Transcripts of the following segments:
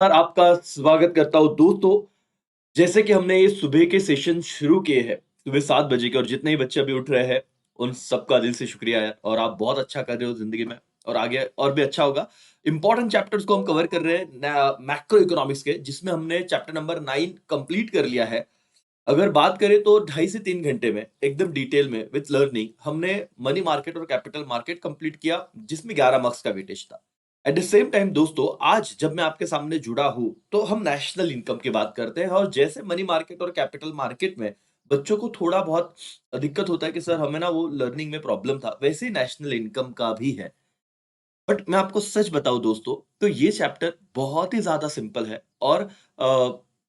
Sir आपका स्वागत करता हूँ दोस्तों। जैसे कि हमने ये सुबह के सेशन शुरू किए हैं, सुबह 7 बजे के और जितने ही बच्चे अभी उठ रहे हैं, उन सबका दिल से शुक्रिया है और आप बहुत अच्छा कर रहे हो ज़िंदगी में और आगे और भी अच्छा होगा। इम्पोर्टेंट चैप्टर्स को हम कवर कर रहे हैं मैक्रो इकोनॉमिक्स के, जिसमें हमने चैप्टर नंबर 9 कंप्लीट कर लिया है। अगर बात करें तो 2.5 से 3 घंटे में एकदम डिटेल में विथ लर्निंग हमने मनी मार्केट और कैपिटल मार्केट कंप्लीट किया, जिसमें 11 मार्क्स का वेटेज था। एट द सेम टाइम दोस्तों, आज जब मैं आपके सामने जुड़ा हूं तो हम नेशनल इनकम की बात करते हैं। और जैसे मनी मार्केट और कैपिटल मार्केट में बच्चों को थोड़ा बहुत दिक्कत होता है कि सर हमें ना वो लर्निंग में प्रॉब्लम था, वैसे ही नेशनल इनकम का भी है। बट मैं आपको सच बताऊं दोस्तों, तो ये चैप्टर बहुत ही ज्यादा सिंपल है और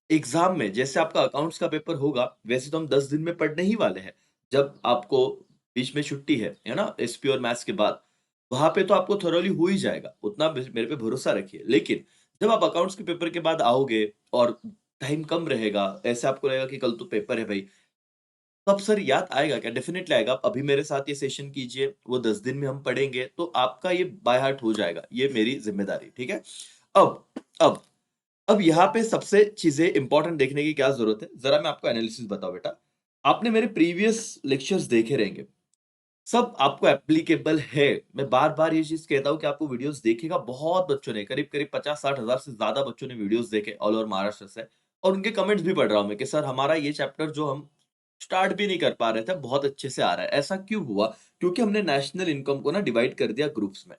एग्जाम में जैसे आपका अकाउंट्स का पेपर होगा, वैसे तो हम 10 दिन में पढ़ने ही वाले हैं। जब आपको बीच में छुट्टी है ना, एसपी और मैथ्स के बाद, वहां पे तो आपको थोरली हो ही जाएगा, उतना मेरे पे भरोसा रखिए। लेकिन जब आप अकाउंट्स के पेपर के बाद आओगे और टाइम कम रहेगा, ऐसे आपको लगेगा कि कल तो पेपर है भाई, तो अब सर याद आएगा क्या? डेफिनेटली आएगा। आप अभी मेरे साथ ये सेशन कीजिए, वो 10 दिन में हम पढ़ेंगे तो आपका ये बाय हार्ट हो जाएगा। ये मेरी जिम्मेदारी, ठीक है। अब अब अब यहाँ पे सबसे चीजें इंपॉर्टेंट देखने की क्या जरूरत है, जरा मैं आपको एनालिसिस बताऊं बेटा। आपने मेरे प्रीवियस लेक्चर्स देखे रहेंगे, सब आपको एप्लीकेबल है। मैं बार बार ये चीज कहता हूँ कि आपको वीडियोस देखेगा, बहुत बच्चों ने, करीब करीब 50-60 हजार से ज्यादा बच्चों ने वीडियोस देखे ऑल ओवर महाराष्ट्र से। और उनके कमेंट्स भी पढ़ रहा हूं मैं कि सर हमारा ये चैप्टर जो हम स्टार्ट भी नहीं कर पा रहे थे, बहुत अच्छे से आ रहा है। ऐसा क्यों हुआ? क्योंकि हमने नेशनल इनकम को ना डिवाइड कर दिया ग्रुप्स में।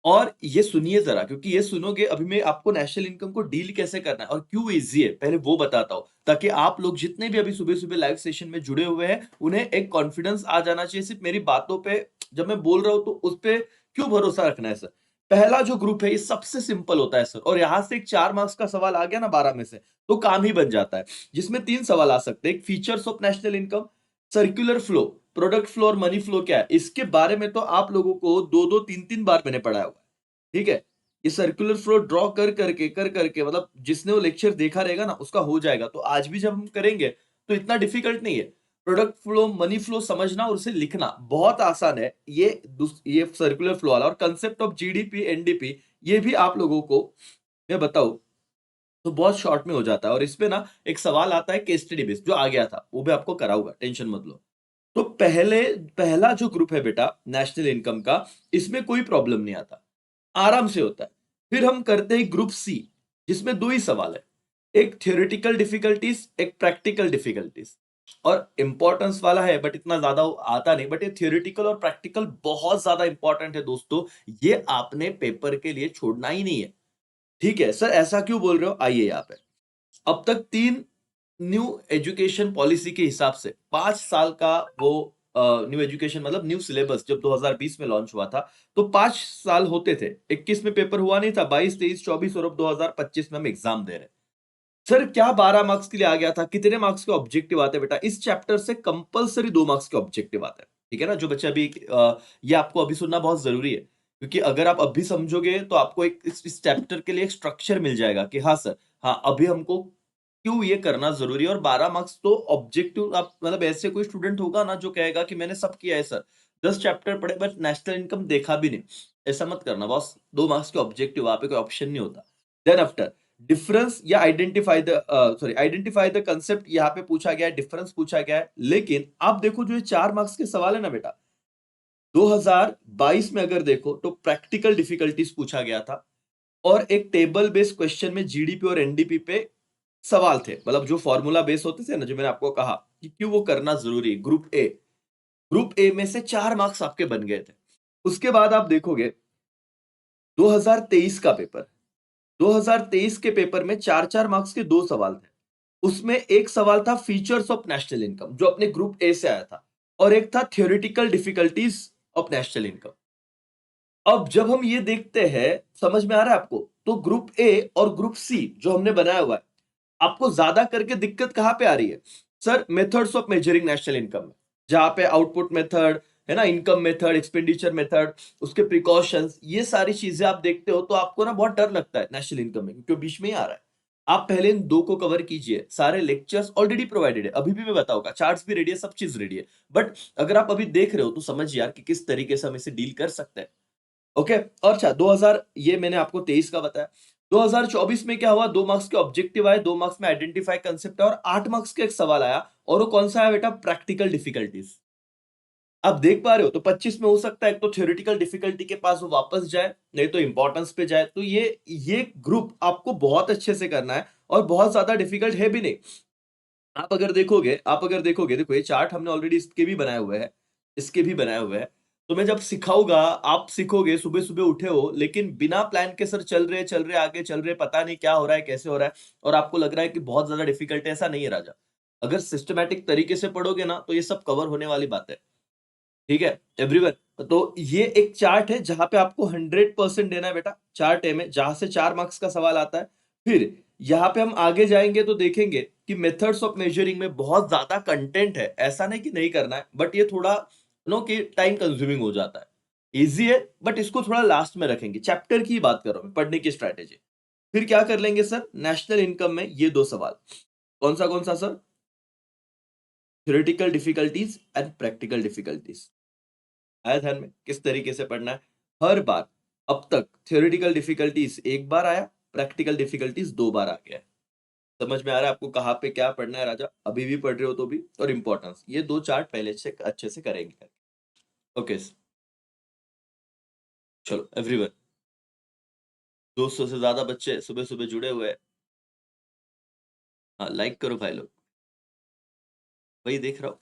और ये सुनिए जरा, क्योंकि ये सुनोगे अभी मैं आपको नेशनल इनकम को डील कैसे करना है और क्यों इजी है, पहले वो बताता हूं, ताकि आप लोग जितने भी अभी सुबह सुबह लाइव सेशन में जुड़े हुए हैं, उन्हें एक कॉन्फिडेंस आ जाना चाहिए सिर्फ मेरी बातों पे। जब मैं बोल रहा हूं तो उस पे क्यों भरोसा रखना है सर। पहला जो ग्रुप है ये सबसे सिंपल होता है सर, और यहां से एक 4 मार्क्स का सवाल आ गया ना 12 में से, तो काम ही बन जाता है। जिसमें 3 सवाल आ सकते हैं, एक features of national income, circular flow, product flow और मनी फ्लो क्या है, इसके बारे में तो आप लोगों को दो दो तीन तीन बार मैंने पढ़ाया हुआ है। ठीक है। ये सर्कुलर फ्लो ड्रॉ कर करके मतलब जिसने वो लेक्चर देखा रहेगा ना, उसका हो जाएगा। तो आज भी जब हम करेंगे तो इतना डिफिकल्ट नहीं है। प्रोडक्ट फ्लो, मनी फ्लो समझना और उसे लिखना बहुत आसान है। ये सर्कुलर फ्लो वाला और कंसेप्ट ऑफ जीडीपी एनडीपी, ये भी आप लोगों को मैं बताऊं तो बहुत शॉर्ट में हो जाता है। और इस पे ना एक सवाल आता है केस स्टडी बेस्ड, जो आ गया था वो भी आपको कराऊंगा, टेंशन मत लो। तो पहला जो ग्रुप है बेटा नेशनल इनकम का, इसमें कोई प्रॉब्लम नहीं आता, आराम से होता है। फिर हम करते हैं ग्रुप सी, जिसमें दो ही सवाल है, एक थ्योरेटिकल डिफिकल्टीज, एक प्रैक्टिकल डिफिकल्टीज। और इंपॉर्टेंस वाला है बट इतना ज्यादा आता नहीं। बट ये थ्योरेटिकल और प्रैक्टिकल बहुत ज्यादा इंपॉर्टेंट है दोस्तों, ये आपने पेपर के लिए छोड़ना ही नहीं है। ठीक है सर, ऐसा क्यों बोल रहे हो? आइए यहाँ पे। अब तक 3 न्यू एजुकेशन पॉलिसी के हिसाब से 5 साल का वो न्यू एजुकेशन मतलब न्यू सिलेबस जब 2020 में लॉन्च हुआ था, तो 5 साल होते थे। 21 में पेपर हुआ नहीं था, 22, 23, 24 और अब 2025 में हम एग्जाम दे रहे हैं। सर क्या 12 मार्क्स के लिए आ गया था? कितने मार्क्स के ऑब्जेक्टिव आते हैं बेटा? इस चैप्टर से कंपलसरी 2 मार्क्स के ऑब्जेक्टिव आते हैं। ठीक है ना, जो बच्चे अभी ये आपको अभी सुनना बहुत जरूरी है, क्योंकि अगर आप अभी समझोगे तो आपको एक इस चैप्टर के लिए एक स्ट्रक्चर मिल जाएगा कि हाँ सर, हाँ अभी हमको क्यों ये करना जरूरी है। और 12 मार्क्स तो ऑब्जेक्टिव, आप मतलब ऐसे कोई स्टूडेंट होगा ना जो कहेगा कि मैंने सब किया है सर, 10 चैप्टर पढ़े बट नेशनल इनकम देखा भी नहीं, ऐसा मत करना बॉस। 2 मार्क्स के ऑब्जेक्टिव, वहां पे कोई ऑप्शन नहीं होता। देन आफ्टर डिफरेंस या आइडेंटिफाई द कंसेप्ट, यहाँ पे पूछा गया है, डिफरेंस पूछा गया है। लेकिन आप देखो जो ये 4 मार्क्स के सवाल है ना बेटा, 2022 में अगर देखो तो प्रैक्टिकल डिफिकल्टीज पूछा गया था, और एक टेबल बेस्ड क्वेश्चन में जीडीपी और एनडीपी पे सवाल थे, मतलब जो फॉर्मूला बेस होते थे ना, जो मैंने आपको कहा कि क्यों वो करना जरूरी है। ग्रुप ए में से 4 मार्क्स आपके बन गए थे। उसके बाद आप देखोगे 2023 का पेपर, 2023 के पेपर में 4-4 मार्क्स के 2 सवाल थे। उसमें एक सवाल था फीचर्स ऑफ नेशनल इनकम, जो अपने ग्रुप ए से आया था, और एक था theoretical difficulties of national income. अब जब हम ये देखते हैं, समझ में आ रहा है आपको? तो ग्रुप ए और ग्रुप सी जो हमने बनाया हुआ है, आपको ज्यादा करके दिक्कत कहां पे आ रही है? Sir methods of measuring national income में, जहां पे आउटपुट मेथड है ना, इनकम मेथड, एक्सपेंडिचर मेथड, उसके प्रिकॉशंस, ये सारी चीजें आप देखते हो तो आपको ना बहुत डर लगता है नेशनल इनकम में, क्योंकि बीच में ही आ रहा है। आप पहले इन दो को कवर कीजिए, सारे लेक्चर्स ऑलरेडी प्रोवाइडेड है, अभी भी मैं बताऊंगा, चार्ट्स भी रेडी है, सब चीज रेडी है। बट अगर आप अभी देख रहे हो तो समझिए यार कि किस तरीके से हम इसे डील कर सकते हैं। ओके। और अच्छा, 2000 ये मैंने आपको 23 का बताया। 2024 में क्या हुआ, 2 मार्क्स के ऑब्जेक्टिव आए, 2 मार्क्स में आइडेंटिफाई कंसेप्ट और 8 मार्क्स का एक सवाल आया, और वो कौन सा है बेटा, प्रैक्टिकल डिफिकल्टीज। आप देख पा रहे हो, तो 25 में हो सकता है एक तो थ्योरेटिकल डिफिकल्टी के पास वो वापस जाए, नहीं तो इंपॉर्टेंस पे जाए। तो ये ग्रुप आपको बहुत अच्छे से करना है, और बहुत ज्यादा डिफिकल्ट है भी नहीं। आप अगर देखोगे देखो, ये चार्ट हमने ऑलरेडी इसके भी बनाए हुए हैं, इसके भी बनाए हुए हैं। तो मैं जब सिखाऊंगा, आप सीखोगे, सुबह सुबह उठे हो लेकिन बिना प्लान के, सर चल रहे आगे चल रहे, पता नहीं क्या हो रहा है, कैसे हो रहा है, और आपको लग रहा है कि बहुत ज्यादा डिफिकल्ट है। ऐसा नहीं है राजा। अगर सिस्टमैटिक तरीके से पढ़ोगे ना, तो ये सब कवर होने वाली बात है। ठीक है एवरीवन, तो ये एक चार्ट है जहां पे आपको 100% देना है बेटा। चार्ट ए में जहां से 4 मार्क्स का सवाल आता है। फिर यहाँ पे हम आगे जाएंगे तो देखेंगे कि मेथड्स ऑफ मेजरिंग में बहुत ज्यादा कंटेंट है। ऐसा नहीं कि नहीं करना है, बट ये थोड़ा नो कि टाइम कंज्यूमिंग हो जाता है। इजी है, बट इसको थोड़ा लास्ट में रखेंगे। चैप्टर की बात कर रहा हूं मैं, पढ़ने की स्ट्रैटेजी। फिर क्या कर लेंगे सर, नेशनल इनकम में ये 2 सवाल। कौन सा sir, theoretical difficulties and practical difficulties. आया ध्यान में किस तरीके से पढ़ना है। हर बार अब तक थ्योरेटिकल डिफिकल्टीज एक बार आया, प्रैक्टिकल डिफिकल्टीज 2 बार आ गया है। समझ में आ रहा है आपको कहाँ पे क्या पढ़ना है राजा, अभी भी पढ़ रहे हो तो भी। और इंपॉर्टेंस, ये 2 चार्ट पहले से अच्छे से करेंगे। ओके, चलो एवरीवन, 200 से ज्यादा बच्चे सुबह सुबह जुड़े हुए हैं। हाँ, लाइक करो भाई लोग, वही देख रहा हूँ।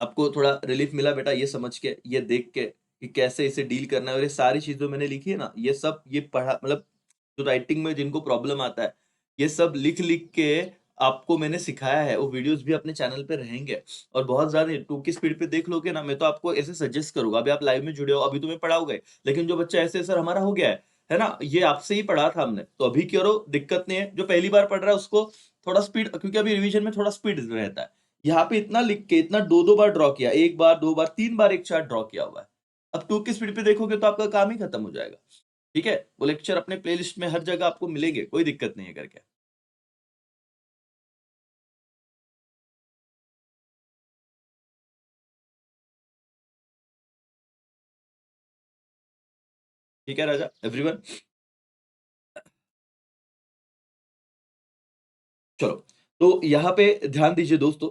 आपको थोड़ा रिलीफ मिला बेटा ये समझ के, ये देख के कि कैसे इसे डील करना है। और ये सारी चीजें मैंने लिखी है ना, ये सब ये पढ़ा, मतलब जो राइटिंग में जिनको प्रॉब्लम आता है, ये सब लिख लिख के आपको मैंने सिखाया है। वो वीडियोस भी अपने चैनल पे रहेंगे। और बहुत ज्यादा 2 की स्पीड पे देख लोगे ना, मैं तो आपको ऐसे सजेस्ट करूंगा। अभी आप लाइव में जुड़े हो, अभी तुम्हें पढ़ाओगे, लेकिन जो बच्चा ऐसे सर हमारा हो गया है ना, ये आपसे ही पढ़ा था हमने, तो अभी करो, दिक्कत नहीं है। जो पहली बार पढ़ रहा है उसको थोड़ा स्पीड, क्योंकि अभी रिवीजन में थोड़ा स्पीड रहता है। यहाँ पे इतना लिख के, इतना 2 बार ड्रॉ किया, 1 बार 2 बार 3 बार एक चार्ट ड्रॉ किया हुआ है। अब 2 की स्पीड पे देखोगे तो आपका काम ही खत्म हो जाएगा। ठीक है, वो लेक्चर अपने प्लेलिस्ट में हर जगह आपको मिलेंगे, कोई दिक्कत नहीं है करके। ठीक है राजा, एवरीवन, चलो। तो यहाँ पे ध्यान दीजिए दोस्तों।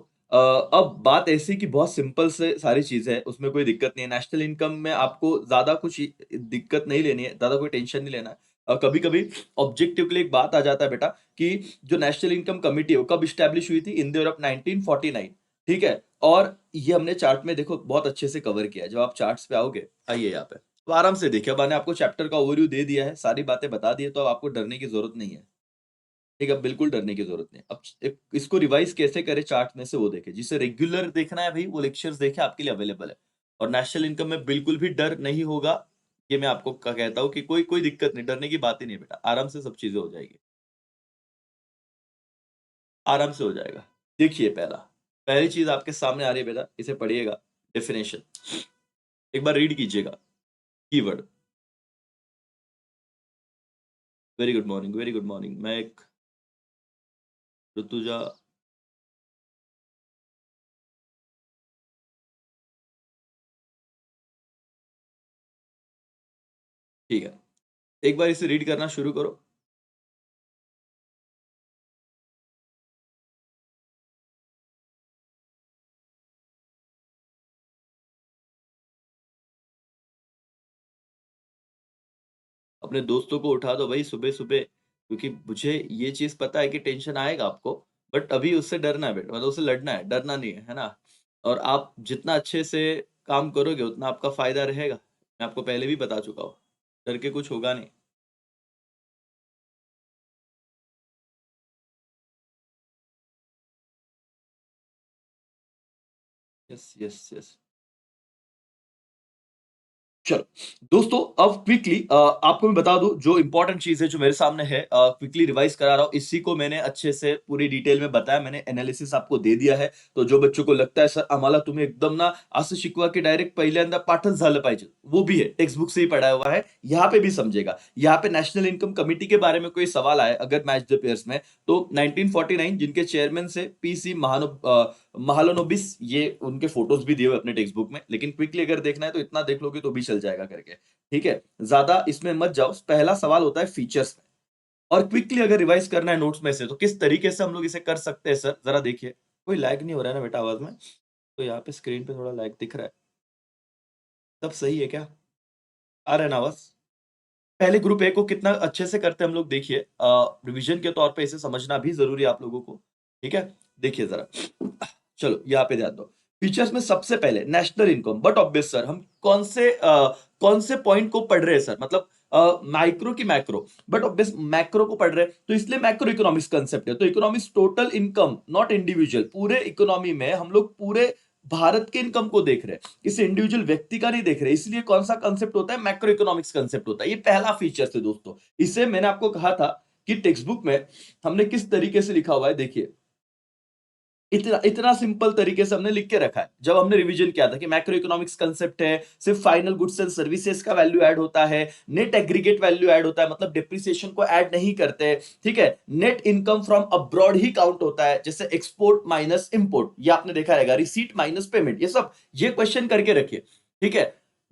अब बात ऐसी कि बहुत सिंपल से सारी चीजें है, उसमें कोई दिक्कत नहीं है। नेशनल इनकम में आपको ज्यादा कुछ दिक्कत नहीं लेनी है, ज्यादा कोई टेंशन नहीं लेना है। कभी कभी ऑब्जेक्टिव के लिए एक बात आ जाता है बेटा, कि जो नेशनल इनकम कमिटी है वो कब स्टैब्लिश हुई थी, इन द ईयर ऑफ 1949। ठीक है, और ये हमने चार्ट में देखो बहुत अच्छे से कवर किया है। जब आप चार्ट्स पे आओगे, आइए यहाँ पे, तो आराम से देखिए। अब मैंने आपको चैप्टर का ओवरव्यू दे दिया है, सारी बातें बता दी है, तो अब आपको डरने की जरूरत नहीं है। ठीक है, बिल्कुल डरने की जरूरत नहीं। अब इसको रिवाइज कैसे करें चार्ट में से, वो देखे। जिसे रेगुलर देखना है भाई, वो लेक्चर्स देखे, आपके लिए अवेलेबल है। और नेशनल इनकम में बिल्कुल भी डर नहीं होगा। ये मैं आपको कहता हूँ कि कोई कोई दिक्कत नहीं, डरने की बात ही नहीं बेटा, आराम से सब चीजें हो जाएगी। आराम से हो जाएगा। देखिए, पहली चीज आपके सामने आ रही है बेटा, इसे पढ़िएगा। डेफिनेशन एक बार रीड कीजिएगा। Keyword, very good morning, very good morning. मैं एक ऋतुजा, ठीक है, एक बार इसे रीड करना शुरू करो। अपने दोस्तों को उठा दो भाई सुबह सुबह, क्योंकि मुझे ये चीज पता है कि टेंशन आएगा आपको। बट अभी उससे डरना है बेटा, मतलब उससे लड़ना है, डरना नहीं है, है ना। और आप जितना अच्छे से काम करोगे उतना आपका फायदा रहेगा। मैं आपको पहले भी बता चुका हूँ, डर के कुछ होगा नहीं। यस यस यस, चलो दोस्तों, अब क्विकली आपको मैं बता दूं जो इंपॉर्टेंट चीज है जो मेरे सामने है, क्विकली रिवाइज करा रहा हूं। इसी को मैंने अच्छे से पूरी डिटेल में बताया, मैंने एनालिसिस आपको दे दिया है। तो जो बच्चों को लगता है सर आम्हाला तुम्ही एकदम ना असं शिकवा की डायरेक्ट पहिल्यांदा पाठच झालं पाहिजे, वो भी है, टेक्स्ट बुक से ही पढ़ा हुआ है, यहाँ पे भी समझेगा। यहाँ पे नेशनल इनकम कमिटी के बारे में कोई सवाल आए अगर मैच द पेयर्स में, तो 1949 जिनके चेयरमैन से पीसी महालनोबिस, ये उनके फोटोज भी दिए हुए अपने टेक्स्ट बुक में, लेकिन क्विकली अगर देखना है तो इतना देख लोगे तो भी चल चल जाएगा करके, ठीक है, ज्यादा इसमें मत जाओ। पहला सवाल होता है फीचर्स में, और क्विकली अगर रिवाइज करना है नोट्स में से तो किस तरीके से हम लोग इसे कर सकते हैं सर, जरा देखिए। कोई लैग नहीं हो रहा है ना बेटा आवाज में? तो यहाँ पे स्क्रीन पे थोड़ा लैग दिख रहा है, सब सही है क्या? आ रहा है ना आवाज? पहले ग्रुप ए को कितना अच्छे से करते हैं हम लोग, देखिए रिवीजन के तौर पे इसे समझना भी जरूरी है आप लोगों को, ठीक है। देखिए जरा, चलो यहाँ पे ध्यान दो। फीचर्स में सबसे पहले national income, but obvious sir हम कौन से पॉइंट को पढ़ रहे हैं सर, मतलब माइक्रो की मैक्रो, बट ऑब्वियस मैक्रो को पढ़ रहे हैं तो इसलिए मैक्रो इकोनॉमिक्स कंसेप्ट है। तो economics total income not individual, पूरे इकोनॉमी में हम लोग पूरे भारत के इनकम को देख रहे हैं, किसी इंडिविजुअल व्यक्ति का नहीं देख रहे, इसलिए कौन सा कंसेप्ट होता है, मैक्रो इकोनॉमिक्स कंसेप्ट होता है। ये पहला फीचर है दोस्तों। इसे मैंने आपको कहा था कि टेक्स्ट बुक में हमने किस तरीके से लिखा हुआ है, देखिए इतना इतना सिंपल तरीके से हमने लिख के रखा है। जब हमने रिवीजन किया था कि मैक्रो इकोनॉमिक्स कंसेप्ट है, सिर्फ फाइनल गुड्स एंड सर्विसेज का वैल्यू ऐड होता है, नेट एग्रीगेट वैल्यू ऐड होता है, मतलब डिप्रिसिएशन को ऐड नहीं करते, ठीक है। Net income from abroad he count होता है, जैसे एक्सपोर्ट माइनस इंपोर्ट, ये आपने देखा रहेगा, रिसीट माइनस पेमेंट, ये सब ये क्वेश्चन करके रखिए, ठीक है।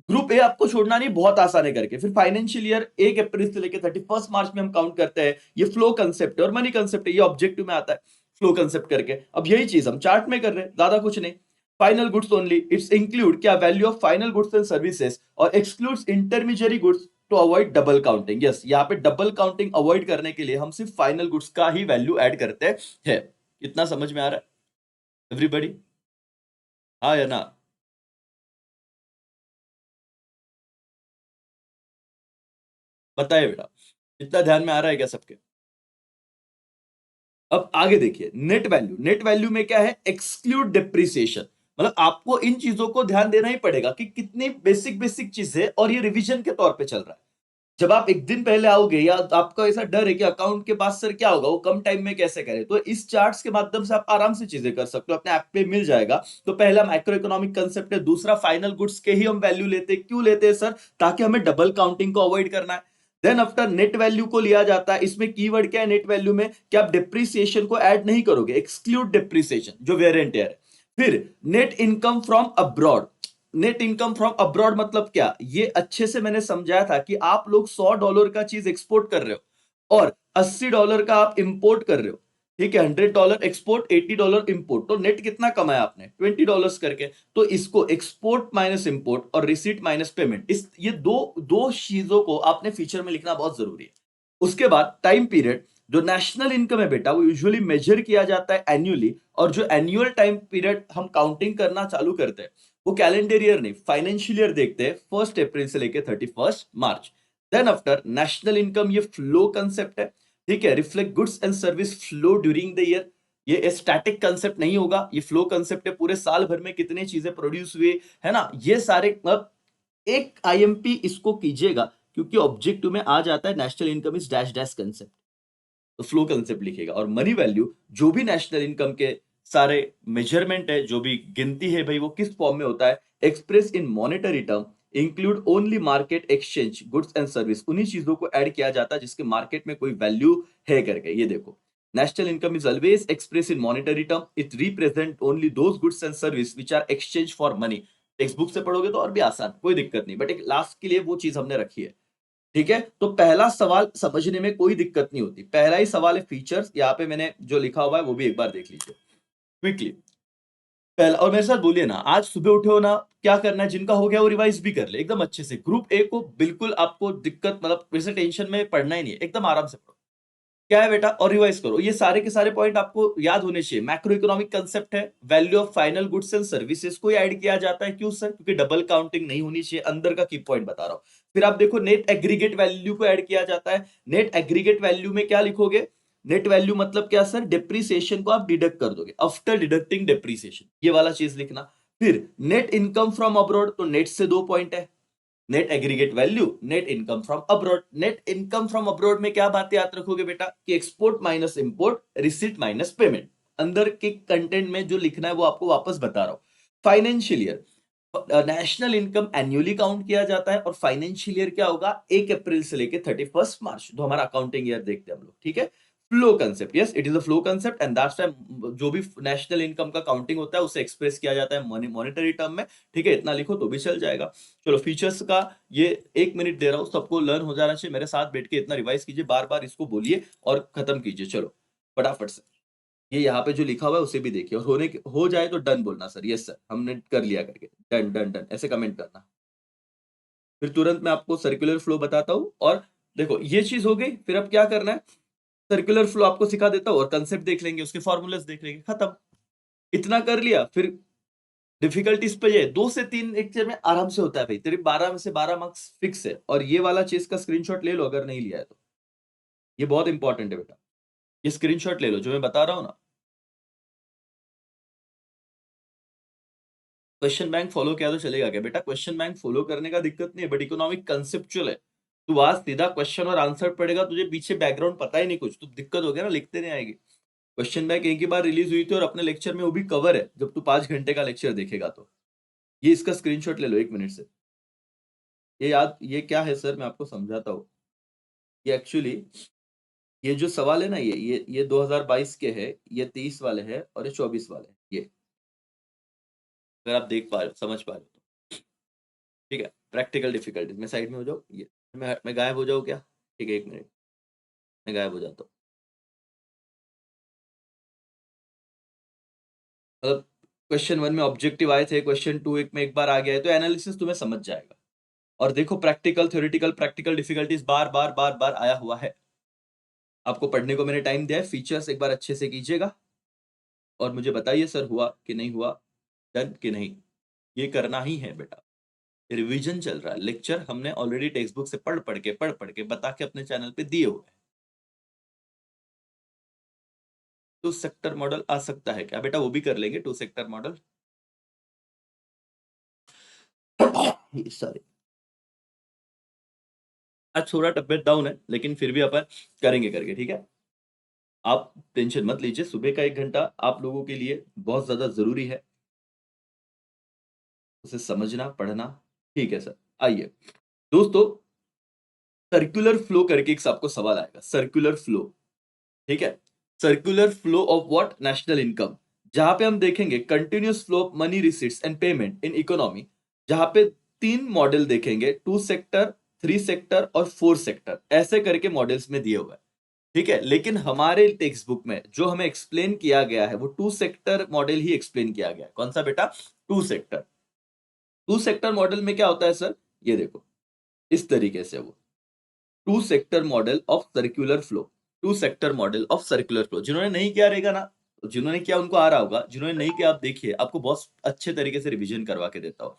ग्रुप ए आपको छोड़ना नहीं, बहुत आसान है करके। फिर फाइनेंशियल ईयर 1 अप्रैल से लेकर 31 मार्च में हम काउंट करते हैं, ये फ्लो कंसेप्ट है और मनी कंसेप्ट है, ये ऑब्जेक्टिव में आता है फ्लो कंसेप्ट करके। अब यही चीज हम चार्ट में कर रहे हैं, ज्यादा कुछ नहीं। Final goods only, it's include क्या, value of final goods and services, और excludes intermediary goods to avoid double counting. Yes, यहाँ पे डबल काउंटिंग अवॉइड करने के लिए हम सिर्फ फाइनल गुड्स का ही वैल्यू ऐड करते हैं। इतना समझ में आ रहा है एवरीबॉडी? हाँ या ना? बताइए बेटा, इतना ध्यान में आ रहा है क्या सबके? अब आगे देखिए, नेट वैल्यू, नेट वैल्यू में क्या है, एक्सक्लूड डिप्रिसिएशन, मतलब आपको इन चीजों को ध्यान देना ही पड़ेगा कि कितनी बेसिक बेसिक चीज है, और ये रिवीजन के तौर पे चल रहा है। जब आप एक दिन पहले आओगे या आपका ऐसा डर है कि अकाउंट के पास सर क्या होगा, वो कम टाइम में कैसे करें, तो इस चार्ट्स के माध्यम से आप आराम से चीजें कर सकते हो, अपने ऐप पे मिल जाएगा। तो पहला माइक्रो इकोनॉमिक कंसेप्ट है, दूसरा फाइनल गुड्स के ही हम वैल्यू लेते हैं, क्यों लेते हैं सर, ताकि हमें डबल काउंटिंग को अवॉइड करना है। देन आफ्टर नेट वैल्यू को लिया जाता है, इसमें कीवर्ड क्या है नेट वैल्यू में, कि आप डिप्रिसिएशन को ऐड नहीं करोगे, एक्सक्लूड डिप्रिसिएशन जो वेयर एंड टेयर है। फिर net income from abroad, net income from abroad मतलब क्या, ये अच्छे से मैंने समझाया था कि आप लोग $100 का चीज एक्सपोर्ट कर रहे हो और $80 का आप इंपोर्ट कर रहे हो, ठीक है। $100 एक्सपोर्ट, $80 इंपोर्ट, तो नेट कितना कमाया आपने, $20 करके। तो इसको एक्सपोर्ट माइनस इंपोर्ट और रिसीट माइनस पेमेंट, इस ये दो दो चीजों को आपने फीचर में लिखना बहुत जरूरी है। उसके बाद टाइम पीरियड, जो नेशनल इनकम है बेटा वो यूजुअली मेजर किया जाता है एन्युअली, और जो एनुअल टाइम पीरियड हम काउंटिंग करना चालू करते हैं वो कैलेंडर ईयर नहीं, फाइनेंशियल ईयर देखते हैं, 1 अप्रैल से लेकर 31 मार्च। देन आफ्टर नेशनल इनकम, ये फ्लो कंसेप्ट है, ठीक है, reflect goods and service flow during the year. ये स्टैटिक कंसेप्ट नहीं होगा, ये फ्लो कंसेप्ट है, पूरे साल भर में कितनी चीजें प्रोड्यूस हुई है ना, ये सारे। अब एक आईएमपी इसको कीजिएगा, क्योंकि ऑब्जेक्टिव में आ जाता है national income is dash dash concept, तो फ्लो कंसेप्ट लिखेगा। और मनी वैल्यू, जो भी नेशनल इनकम के सारे मेजरमेंट है, जो भी गिनती है भाई, वो किस फॉर्म में होता है, express in monetary term, include only market exchange goods and service, उन्हीं चीजों को ऐड किया जाता है जिसके मार्केट में कोई वैल्यू है करके। ये देखो, national income is always express in monetary term, it represent only those goods and service which are exchange for money. Text book से पढ़ोगे तो और भी आसान, कोई दिक्कत नहीं, बट एक लास्ट के लिए वो चीज हमने रखी है, ठीक है। तो पहला सवाल समझने में कोई दिक्कत नहीं होती, पहला ही सवाल है फीचर्स, यहाँ पे मैंने जो लिखा हुआ है वो भी एक बार देख लीजिए क्विकली। पहला, और मेरे साथ बोलिए ना, आज सुबह उठे हो ना, क्या करना है, जिनका हो गया वो रिवाइज भी कर ले एकदम अच्छे से। ग्रुप ए को बिल्कुल आपको दिक्कत, मतलब वैसे टेंशन में पढ़ना ही नहीं है, एकदम आराम से पढ़ो, क्या है बेटा, और रिवाइज करो। ये सारे के सारे पॉइंट आपको याद होने चाहिए। मैक्रो इकोनॉमिक कंसेप्ट है, value of final goods and services को ऐड किया जाता है, क्यों सर, क्योंकि डबल काउंटिंग नहीं होनी चाहिए, अंदर का की पॉइंट बता रहा हूं। फिर आप देखो, नेट एग्रीगेट वैल्यू को ऐड किया जाता है। नेट एग्रीगेट वैल्यू में क्या लिखोगे, नेट वैल्यू मतलब क्या सर, डिप्रिसिएशन को आप डिडक्ट कर दोगे, आफ्टर डिडक्टिंग डिप्रिसिएशन, ये वाला चीज लिखना। फिर नेट इनकम फ्रॉम अब्रॉड, तो नेट से 2 पॉइंट है, net aggregate value, net income from abroad. Net income from abroad में क्या बातें याद रखोगे बेटा, कि export minus import, receipt minus payment, अंदर के कंटेंट में जो लिखना है वो आपको वापस बता रहा हूं। Financial year, national income annually count किया जाता है, और फाइनेंशियल ईयर क्या होगा, 1 अप्रैल से लेके 31 मार्च, जो हमारा अकाउंटिंग ईयर देखते हैं हम लोग, ठीक है। Flow concept, yes it is a flow concept and that's why जो भी नेशनल इनकम का काउंटिंग होता है उसे एक्सप्रेस किया जाता है मॉनेटरी टर्म में। ठीक है, इतना लिखो तो भी चल जाएगा। चलो फीचर्स का ये 1 मिनट दे रहा हूँ, सबको लर्न हो जाना चाहिए, मेरे साथ बैठ के इतना रिवाइज कीजिए, बार बार इसको बोलिए और खत्म कीजिए। चलो फटाफट से ये यहाँ पे जो लिखा हुआ है उसे भी देखिए, और हो जाए तो डन बोलना सर, यस सर हमने कर लिया करके, डन डन डन ऐसे कमेंट करना। फिर तुरंत मैं आपको सर्कुलर फ्लो बताता हूँ। और देखो ये चीज हो गई, फिर अब क्या करना है, सर्कुलर फ्लो आपको सिखा देता हूँ और कंसेप्ट देख लेंगे, उसके फॉर्मूलाज देख लेंगे, खत्म। इतना कर लिया, फिर डिफिकल्टीज पे ये 2 से 3 लेक्चर में आराम से होता है भाई, तेरे 12 में से 12 मार्क्स फिक्स है। और ये वाला चीज का स्क्रीनशॉट ले लो अगर नहीं लिया है तो, ये बहुत इंपॉर्टेंट है बेटा, ये स्क्रीनशॉट ले लो जो मैं बता रहा हूँ ना। क्वेश्चन बैंक फॉलो किया तो चलेगा क्या बेटा, क्वेश्चन बैंक फॉलो करने का दिक्कत नहीं है, बट इकोनॉमिक कंसेप्चुअल है। तू आज सीधा क्वेश्चन और आंसर पढ़ेगा, तुझे पीछे बैकग्राउंड पता ही नहीं कुछ, तो दिक्कत हो गया ना, लिखते नहीं आएगी। क्वेश्चन बैंक एक ही बार रिलीज हुई थी और अपने लेक्चर में वो भी कवर है, जब तू 5 घंटे का लेक्चर देखेगा तो। ये इसका स्क्रीनशॉट ले लो 1 मिनट से। ये याद, ये क्या है सर, मैं आपको समझाता हूँ। ये एक्चुअली ये जो सवाल है ना, ये 2022 के है, ये 23 वाले हैं और ये 24 वाले हैं। ये अगर आप देख पा रहे हो, समझ पा रहे हो तो ठीक है। प्रैक्टिकल डिफिकल्टीज में साइड में हो जाओ, ये मैं गायब हो जाऊँ क्या? ठीक है 1 मिनट, मैं गायब हो जाता हूँ। मतलब क्वेश्चन 1 में ऑब्जेक्टिव आए थे, क्वेश्चन 2 एक में एक बार आ गया है, तो एनालिसिस तुम्हें समझ जाएगा। और देखो प्रैक्टिकल थ्योरेटिकल प्रैक्टिकल डिफिकल्टीज बार बार बार बार आया हुआ है। आपको पढ़ने को मैंने टाइम दिया है, फीचर्स एक बार अच्छे से कीजिएगा और मुझे बताइए सर हुआ कि नहीं हुआ, डन कि नहीं। ये करना ही है बेटा, रिवीजन चल रहा है, लेक्चर हमने ऑलरेडी टेक्स्ट बुक से पढ़ पढ़ के बता के अपने चैनल पे दिए हुए हैं। टू सेक्टर मॉडल आ सकता है क्या बेटा, वो भी कर लेंगे टू सेक्टर मॉडल। सॉरी, आज थोड़ा तबियत डाउन है, लेकिन फिर भी अपन करेंगे करके, ठीक है। आप टेंशन मत लीजिए, सुबह का 1 घंटा आप लोगों के लिए बहुत ज्यादा जरूरी है, उसे समझना पढ़ना। ठीक है सर, आइए दोस्तों, सर्कुलर फ्लो करके एक आपको सवाल आएगा, सर्कुलर फ्लो। ठीक है, circular flow of what, national income. जहां पे हम देखेंगे continuous flow of money receipts and payment in economy, जहां पे 3 मॉडल देखेंगे, 2 सेक्टर, 3 सेक्टर और 4 सेक्टर, ऐसे करके मॉडल्स में दिए हुए हैं। ठीक है, लेकिन हमारे टेक्स्ट बुक में जो हमें एक्सप्लेन किया गया है वो 2 सेक्टर मॉडल ही एक्सप्लेन किया गया है। कौन सा बेटा, 2 सेक्टर। 2 सेक्टर मॉडल में क्या होता है सर, ये देखो इस तरीके से, वो 2 sector model of circular flow, 2 sector model of circular flow. जिन्होंने नहीं किया रहेगा ना, जिन्होंने किया उनको आ रहा होगा, जिन्होंने नहीं किया आप देखिए, आपको बहुत अच्छे तरीके से रिवीजन करवा के देता हूं।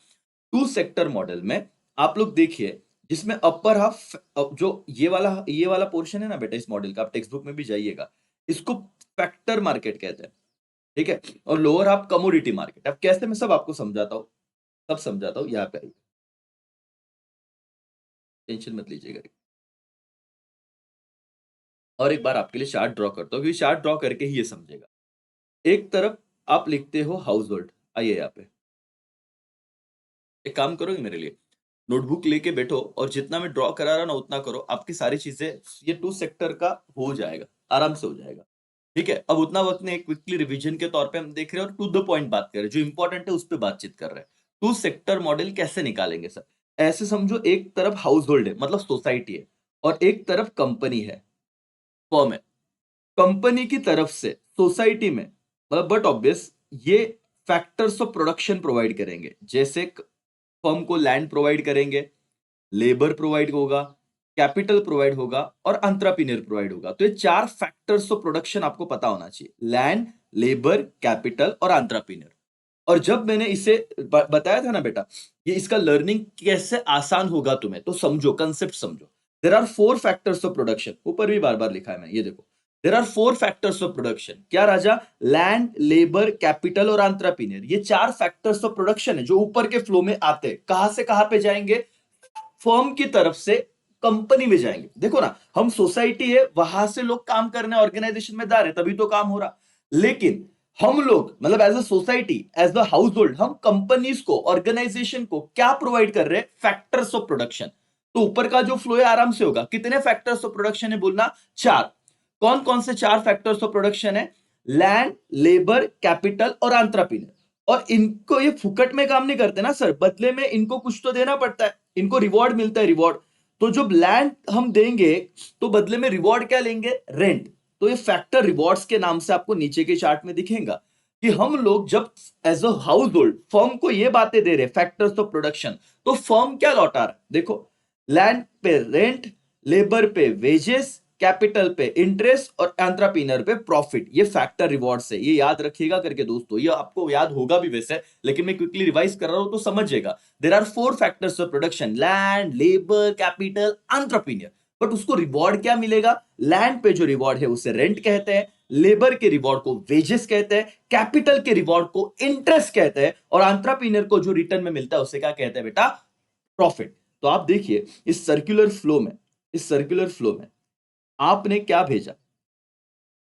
2 सेक्टर मॉडल में आप लोग देखिए, जिसमें अपर हाफ, जो ये वाला पोर्शन है ना बेटा इस मॉडल का, आप टेक्स्ट बुक में भी जाइएगा, इसको फैक्टर मार्केट कहते हैं। ठीक है, और लोअर हाफ कमोडिटी मार्केट। अब कैसे, मैं सब आपको समझाता हूँ, सब समझाता हूँ, यहाँ पे आइए, टेंशन मत लीजिएगा। और एक बार आपके लिए चार्ट ड्रॉ करता हूँ, क्योंकि चार्ट ड्रॉ करके ही ये समझेगा। एक तरफ आप लिखते हो हाउस होल्ड, आइए यहाँ पे, एक काम करोगे मेरे लिए, नोटबुक लेके बैठो और जितना मैं ड्रॉ करा रहा ना उतना करो, आपकी सारी चीजें, ये 2 सेक्टर का हो जाएगा, आराम से हो जाएगा। ठीक है, अब उतना वक्त नहीं, क्विकली रिवीजन के तौर पे हम देख रहे हैं और टू द पॉइंट बात कर रहे हैं, जो इंपॉर्टेंट है उस पर बातचीत कर रहे हैं। 2 सेक्टर मॉडल कैसे निकालेंगे सर, ऐसे समझो, एक तरफ हाउस होल्ड है मतलब सोसाइटी है, और एक तरफ कंपनी है, फर्म है। कंपनी की तरफ से सोसाइटी में, मतलब बट ऑब्वियस, ये फैक्टर्स ऑफ प्रोडक्शन प्रोवाइड करेंगे, जैसे फर्म को लैंड प्रोवाइड करेंगे, लेबर प्रोवाइड होगा, कैपिटल प्रोवाइड होगा और एंटरप्रेन्योर प्रोवाइड होगा। तो ये 4 फैक्टर्स ऑफ प्रोडक्शन आपको पता होना चाहिए, लैंड, लेबर, कैपिटल और एंटरप्रेन्योर। और जब मैंने इसे बताया था ना बेटा, ये इसका लर्निंग कैसे आसान होगा तुम्हें, तो समझो, कंसेप्ट समझो। There are 4 factors of production, ऊपर भी बार बार लिखा है मैंने, ये देखो, there are 4 factors of production. क्या राजा, लैंड, लेबर, कैपिटल और एंटरप्रेन्योर, ये 4 फैक्टर्स ऑफ प्रोडक्शन है जो ऊपर के फ्लो में आते हैं। कहां से कहां पे जाएंगे, फर्म की तरफ से कंपनी में जाएंगे। देखो ना, हम सोसाइटी है, वहां से लोग काम करने ऑर्गेनाइजेशन में दार है, तभी तो काम हो रहा। लेकिन हम लोग, मतलब as a society, as a household, हम कंपनीज को, ऑर्गेनाइजेशन को क्या प्रोवाइड कर रहे हैं, फैक्टर्स ऑफ प्रोडक्शन। तो ऊपर का जो फ्लो है आराम से होगा, कितने फैक्टर्स ऑफ प्रोडक्शन है बोलना, 4। कौन कौन से 4 फैक्टर्स ऑफ प्रोडक्शन है? लैंड, लेबर, कैपिटल और एंटरप्रेन्योर। और इनको ये फुकट में काम नहीं करते ना सर, बदले में इनको कुछ तो देना पड़ता है, इनको रिवॉर्ड मिलता है, रिवॉर्ड। तो जब लैंड हम देंगे तो बदले में रिवॉर्ड क्या लेंगे? रेंट। तो ये फैक्टर रिवॉर्ड्स के नाम से आपको नीचे के चार्ट में दिखेगा कि हम लोग जब as a household firm को ये बातें दे रहे फैक्टर्स ऑफ प्रोडक्शन, तो फर्म क्या लौटा रहा है? देखो, लैंड पे रेंट, लेबर पे वेजेस, कैपिटल पे इंटरेस्ट और एंटरप्रेन्योर पे प्रॉफिट। ये फैक्टर रिवॉर्ड है, ये याद रखिएगा करके दोस्तों, ये आपको याद होगा भी वैसे, लेकिन मैं क्विकली रिवाइज कर रहा हूं तो समझिएगा। There are 4 factors of production, land, labour, capital, entrepreneur. But उसको रिवॉर्ड क्या मिलेगा? लैंड पे जो रिवॉर्ड है उसे रेंट कहते हैं, लेबर के रिवॉर्ड को वेजेस कहते हैं, कैपिटल के रिवॉर्ड को इंटरेस्ट कहते हैं, और एंटरप्रेन्योर को जो रिटर्न में मिलता है उसे क्या कहते हैं बेटा? प्रॉफिट। तो आप देखिए इस सर्कुलर फ्लो में, इस सर्कुलर फ्लो में आपने क्या भेजा?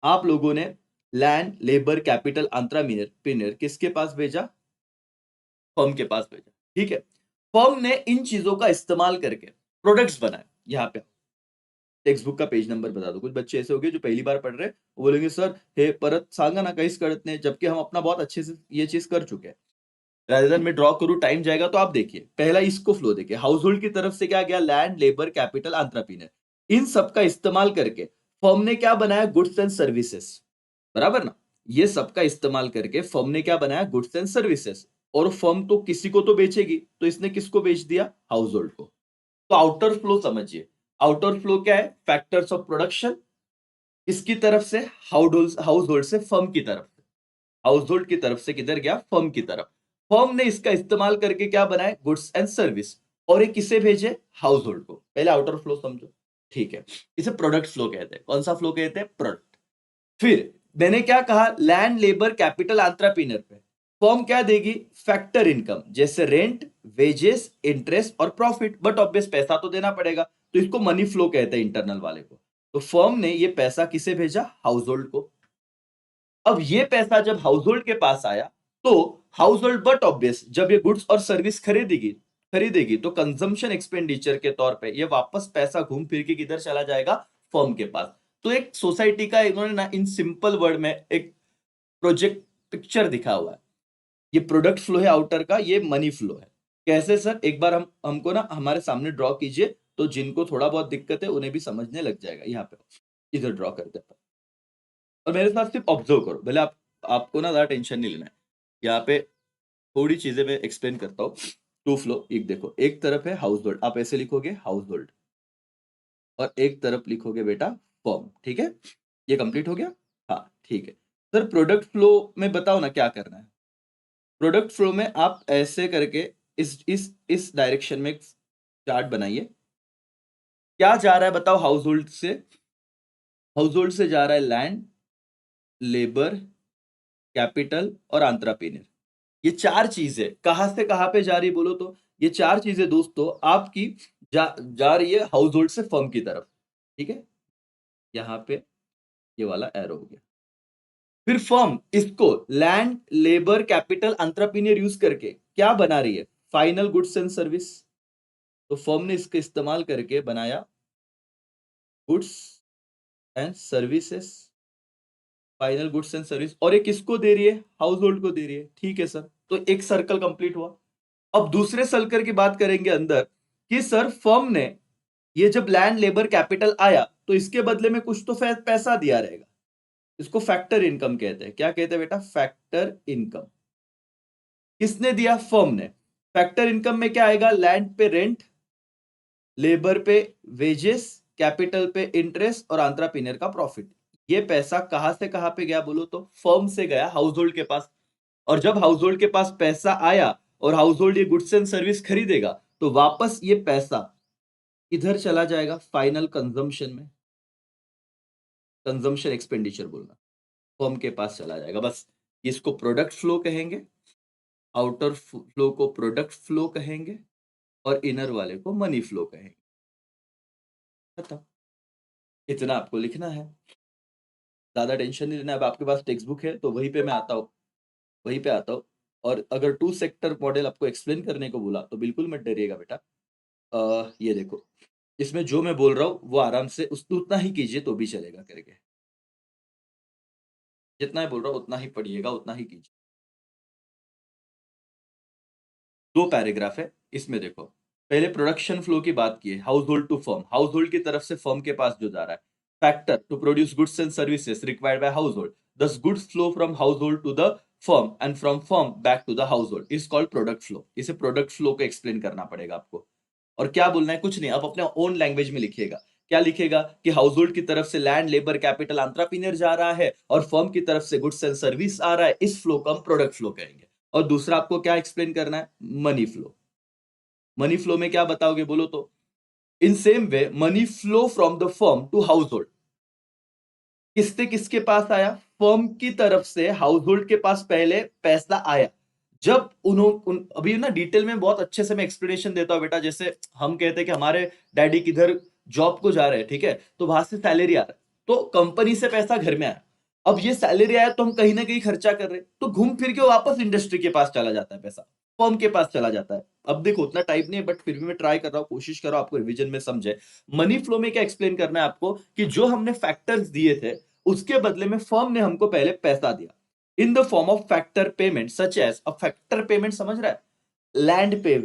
आप लोगों ने लैंड, लेबर, कैपिटल, एंटरप्रेन्योर किसके पास भेजा? फर्म के पास भेजा, ठीक है। फर्म ने इन चीजों का इस्तेमाल करके प्रोडक्ट्स बनाए। यहां पे टेक्स्ट बुक का पेज नंबर बता दो। कुछ बच्चे ऐसे हो गए जो पहली बार पढ़ रहे हैं, वो बोलेंगे सर हे परत सांगा ना कहीं करते हैं, जबकि हम अपना बहुत अच्छे से ये चीज कर चुके हैं। रादर देन मैं ड्रॉ करूं, टाइम जाएगा। तो आप देखिए पहला इसको फ्लो देखिए, हाउस होल्ड की तरफ से क्या गया? Land, labour, capital, entrepreneur. इन सब का इस्तेमाल करके फर्म ने क्या बनाया? Goods and services. बराबर ना? ये सब का इस्तेमाल करके फर्म ने क्या बनाया? Goods and services. और फर्म तो किसी को तो बेचेगी, तो इसने किसको बेच दिया? हाउस होल्ड को। तो आउटर फ्लो समझिए, आउटर फ्लो क्या है? फैक्टर्स ऑफ प्रोडक्शन इसकी तरफ से, हाउस होल्ड से फर्म की तरफ, हाउस होल्ड की तरफ से किधर गया? फर्म की तरफ। फर्म ने इसका इस्तेमाल करके क्या बनाए? Goods and service. और ये किसे भेजे? हाउस होल्ड को। पहले आउटर फ्लो समझो, ठीक है। इसे प्रोडक्ट फ्लो कहते हैं। कौन सा फ्लो कहते हैं? प्रोडक्ट। फिर मैंने क्या कहा? लैंड, लेबर, कैपिटल, एंटरप्रेन्योर पे फर्म क्या देगी? फैक्टर इनकम, जैसे रेंट, वेजेस, इंटरेस्ट और प्रॉफिट। बट ऑब्वियस पैसा तो देना पड़ेगा, तो इसको मनी फ्लो कहते हैं इंटरनल वाले को। तो फर्म ने ये पैसा किसे भेजा? हाउस होल्ड को। अब ये पैसा जब हाउस होल्ड के पास आया, तो हाउस होल्ड, बट ऑब्वियस जब ये गुड्स और सर्विस खरीदेगी खरीदेगी तो कंजम्पशन एक्सपेंडिचर के तौर पे ये वापस पैसा घूम फिर के किधर चला जाएगा? फर्म के पास। तो एक सोसाइटी का इन्होंने ना इन सिंपल वर्ड में एक प्रोजेक्ट पिक्चर दिखा हुआ है। ये प्रोडक्ट फ्लो है आउटर का, ये मनी फ्लो है। कैसे सर? एक बार हम हमको ना हमारे सामने ड्रॉ कीजिए, तो जिनको थोड़ा बहुत दिक्कत है उन्हें भी समझने लग जाएगा। यहाँ पे इधर ड्रॉ कर देता हूं और मेरे साथ सिर्फ ऑब्जर्व करो, भले आपको ना ज्यादा टेंशन नहीं लेना है। यहाँ पे थोड़ी चीजें मैं एक्सप्लेन करता हूँ। टू फ्लो, एक देखो, एक तरफ है हाउस होल्ड, आप ऐसे लिखोगे हाउस होल्ड, और एक तरफ लिखोगे बेटा फर्म, ठीक है। ये कंप्लीट हो गया? हाँ ठीक है। सर प्रोडक्ट फ्लो में बताओ ना क्या करना है। प्रोडक्ट फ्लो में आप ऐसे करके इस डायरेक्शन में एक चार्ट बनाइए। क्या जा रहा है बताओ? हाउस होल्ड से, हाउस होल्ड से जा रहा है लैंड, लेबर, कैपिटल और एंटरप्रेन्योर। ये 4 चीजें कहां से कहां पे जा रही बोलो तो? ये 4 चीजें दोस्तों आपकी जा रही है हाउस होल्ड से फर्म की तरफ, ठीक है। यहाँ पे ये वाला एरो हो गया। फिर फर्म इसको land, labour, capital, entrepreneur use करके क्या बना रही है? Final goods and service. तो फर्म ने इसका इस्तेमाल करके बनाया goods and services, final goods and service. और ये किसको दे रही है? हाउस होल्ड को दे रही है, ठीक है सर। तो एक सर्कल कंप्लीट हुआ। अब दूसरे सर्कल की बात करेंगे अंदर, कि सर फर्म ने ये जब लैंड, लेबर, कैपिटल आया तो इसके बदले में कुछ तो पैसा दिया रहेगा। इसको फैक्टर इनकम कहते हैं। क्या कहते हैं बेटा? Factor income. किसने दिया? फर्म ने। फैक्टर इनकम में क्या आएगा? लैंड पे रेंट, लेबर पे वेजेस, कैपिटल पे इंटरेस्ट और एंटरप्रेन्योर का प्रॉफिट। ये पैसा कहां से कहां पे गया बोलो तो? फर्म से गया हाउस होल्ड के पास। और जब हाउस होल्ड के पास पैसा आया और हाउस होल्ड ये गुड्स एंड सर्विस खरीदेगा, तो वापस ये पैसा इधर चला जाएगा फाइनल कंजम्पशन में। कंजम्पशन एक्सपेंडिचर बोलना, फर्म के पास चला जाएगा बस। इसको प्रोडक्ट फ्लो कहेंगे, आउटर फ्लो को प्रोडक्ट फ्लो कहेंगे, और इनर वाले को मनी फ्लो कहेंगे। खत्म। इतना आपको लिखना है, ज्यादा टेंशन नहीं लेना। अब आपके पास टेक्स्ट बुक है तो वहीं पे मैं आता हूँ, वहीं पे आता हूँ। और अगर 2 सेक्टर मॉडल आपको एक्सप्लेन करने को बोला तो बिल्कुल मत डरिएगा बेटा। ये देखो, इसमें जो मैं बोल रहा हूँ वो आराम से उतना ही कीजिए तो भी चलेगा करके। जितना ही बोल रहा हूँ उतना ही पढ़िएगा, उतना ही कीजिए। 2 पैराग्राफ है, इसमें देखो। पहले प्रोडक्शन फ्लो की बात की है, household to firm, household की तरफ से फर्म के पास जो जा रहा है। Factor to produce goods and services required by household, thus goods flow from household to the firm and from firm back to the household is called product flow. इसे product flow को explain करना पड़ेगा आपको। और क्या बोलना है, कुछ नहीं, आप अपने ओन लैंग्वेज में लिखिएगा। क्या लिखेगा कि हाउस होल्ड की तरफ से लैंड, लेबर, कैपिटल, एंटरप्रेन्योर जा रहा है और फर्म की तरफ से गुड्स एंड सर्विस आ रहा है, इस फ्लो को हम प्रोडक्ट फ्लो कहेंगे। और दूसरा आपको क्या एक्सप्लेन करना है, मनी फ्लो। मनी फ्लो में क्या बताओगे बोलो तो। In same way money flow from the firm to household, किससे किसके पास आया, फर्म की तरफ से हाउस होल्ड के पास पहले पैसा आया। जब अभी ना डिटेल में बहुत अच्छे से मैं एक्सप्लेनेशन देता हूं बेटा। जैसे हम कहते हैं कि हमारे डैडी किधर जॉब को जा रहे हैं, ठीक है, तो वहां से सैलरी आ रहा है, तो कंपनी से पैसा घर में आया। अब ये सैलरी आया तो हम कहीं ना कहीं खर्चा कर रहे हैं, तो घूम फिर के वापस इंडस्ट्री के पास चला जाता है पैसा, फर्म के पास चला जाता है। अब देखो उतना टाइप नहीं है, बट फिर भी मैं ट्राई कर रहा हूँ, कोशिश कर रहा हूँ आपको रिवीजन में समझे। मनी फ्लो में क्या एक्सप्लेन करना है आपको कि जो हमने फैक्टर्स दिए थे उसके बदले में फर्म ने हमको पहले पैसा दिया in the form of factor payment, such as a factor payment, समझ रहा है। लैंड पे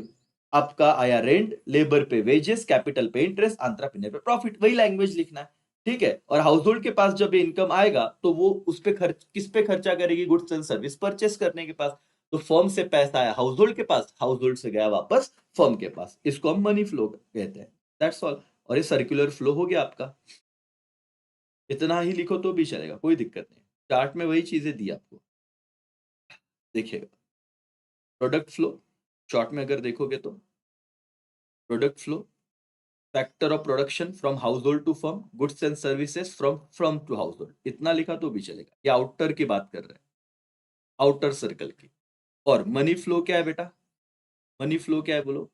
आपका आया रेंट, लेबर पे वेजेस, कैपिटल पे इंटरेस्ट, एंटरप्रेन्योर पे प्रॉफिट, वही लैंग्वेज लिखना है, ठीक है। और हाउस होल्ड के पास जब इनकम आएगा तो वो उस पे खर्च, किस पे खर्चा करेगी, गुड्स एंड सर्विस परचेस करने के पास। तो फर्म से पैसा आया हाउस होल्ड के पास, हाउस होल्ड से गया वापस फर्म के पास, इसको हम मनी फ्लो कहते हैं। That's all. और ये सर्कुलर फ्लो हो गया आपका। इतना ही लिखो तो भी चलेगा, कोई दिक्कत नहीं। चार्ट में वही चीजें दी आपको, देखिएगा। प्रोडक्ट फ्लो, शॉर्ट में अगर देखोगे तो product flow, factor of production from household to firm, goods and services from from to household, इतना लिखा तो भी चलेगा। ये आउटर की बात कर रहे हैं, आउटर सर्कल की। और मनी फ्लो क्या है बेटा, मनी फ्लो क्या है बोलो।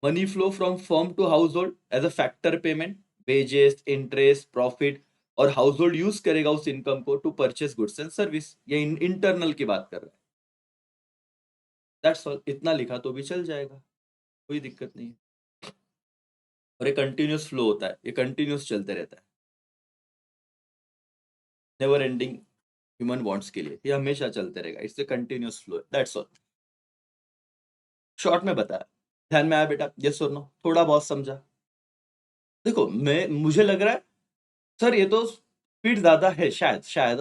Money flow from firm to household as a factor payment, wages, interest, profit, और हाउस होल्ड यूज करेगा उस इनकम को to purchase goods and service. ये इंटरनल की बात कर रहे हैं। दैट्स ऑल, इतना लिखा तो भी चल जाएगा, कोई दिक्कत नहीं है। और ये कंटिन्यूस फ्लो होता है, ये कंटिन्यूस चलते रहता है, नेवर एंडिंग ह्यूमन वांट्स के लिए, ये हमेशा चलते रहेगा, इससे कंटिन्यूस फ्लो है। दैट्स ऑल, शॉर्ट में बताया। ध्यान में आया बेटा, यस और नो, थोड़ा बहुत समझा। देखो मैं, मुझे लग रहा है सर ये तो स्पीड ज्यादा है, शायद शायद,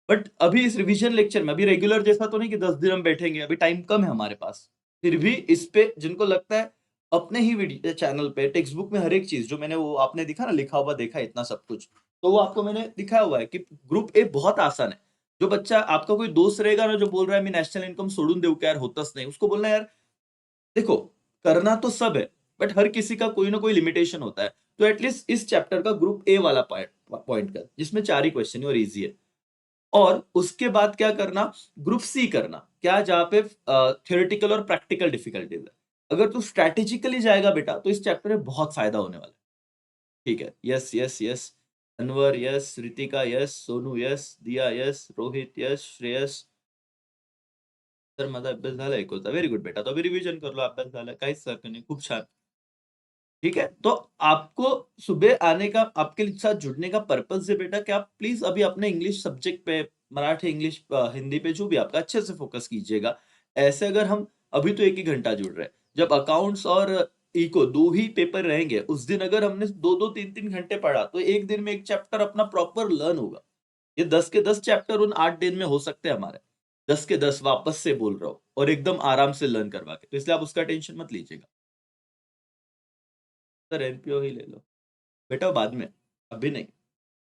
बट अभी इस रिवीजन लेक्चर में, अभी रेगुलर जैसा तो नहीं कि 10 दिन हम बैठेंगे, अभी टाइम कम है हमारे पास। फिर भी इस पे जिनको लगता है, अपने ही वीडियो चैनल पे टेक्स्ट बुक में हर एक चीज जो मैंने, वो आपने दिखा ना लिखा हुआ, देखा इतना सब कुछ, तो वो आपको मैंने दिखाया हुआ है कि ग्रुप ए बहुत आसान है। जो बच्चा, आपका कोई दोस्त रहेगा ना जो बोल रहा है मैं नेशनल इनकम सोडून देऊ क्या यार, होतच नहीं, उसको बोलना यार देखो, करना तो सब है, बट हर किसी का कोई ना कोई लिमिटेशन होता है। तो एटलीस्ट इस चैप्टर का ग्रुप ए वाला पॉइंट कर, जिसमें 4 ही क्वेश्चन है और इजी है। और उसके बाद क्या करना, ग्रुप सी करना, क्या जहां पे थियोरेटिकल और प्रैक्टिकल डिफिकल्टीज है। अगर तू स्ट्रैटेजिकली जाएगा बेटा तो इस चैप्टर में बहुत फायदा होने वाला है। ठीक है, yes yes yes, Anwar yes, Ritika yes, Sonu yes, दिया यस, रोहित यस, श्रेयस, तर माझा अभ्यास झाला एक होता, व्हेरी गुड बेटा, तो अभी रिव्हिजन कर लो, अभ्यास झाला, काहीच हरकत नाही, खूप छान। ठीक है, तो आपको सुबह आने का, आपके साथ जुड़ने का पर्पज है बेटा कि आप प्लीज अभी अपने इंग्लिश सब्जेक्ट पे, मराठी, इंग्लिश, हिंदी पे जो भी आपका, अच्छे से फोकस कीजिएगा। ऐसे अगर हम अभी तो 1 ही घंटा जुड़ रहे हैं, जब अकाउंट्स और इको 2 ही पेपर रहेंगे, उस दिन अगर हमने 2-2 3-3 घंटे पढ़ा तो एक दिन में एक चैप्टर अपना प्रॉपर लर्न होगा। ये 10 के 10 चैप्टर उन 8 दिन में हो सकते हैं हमारे, 10 के 10 वापस से बोल रहा हूँ, और एकदम आराम से लर्न करवा के, तो इसलिए आप उसका टेंशन मत लीजिएगा। सर एनपीओ ही ले लो बेटा, बाद में, अभी नहीं।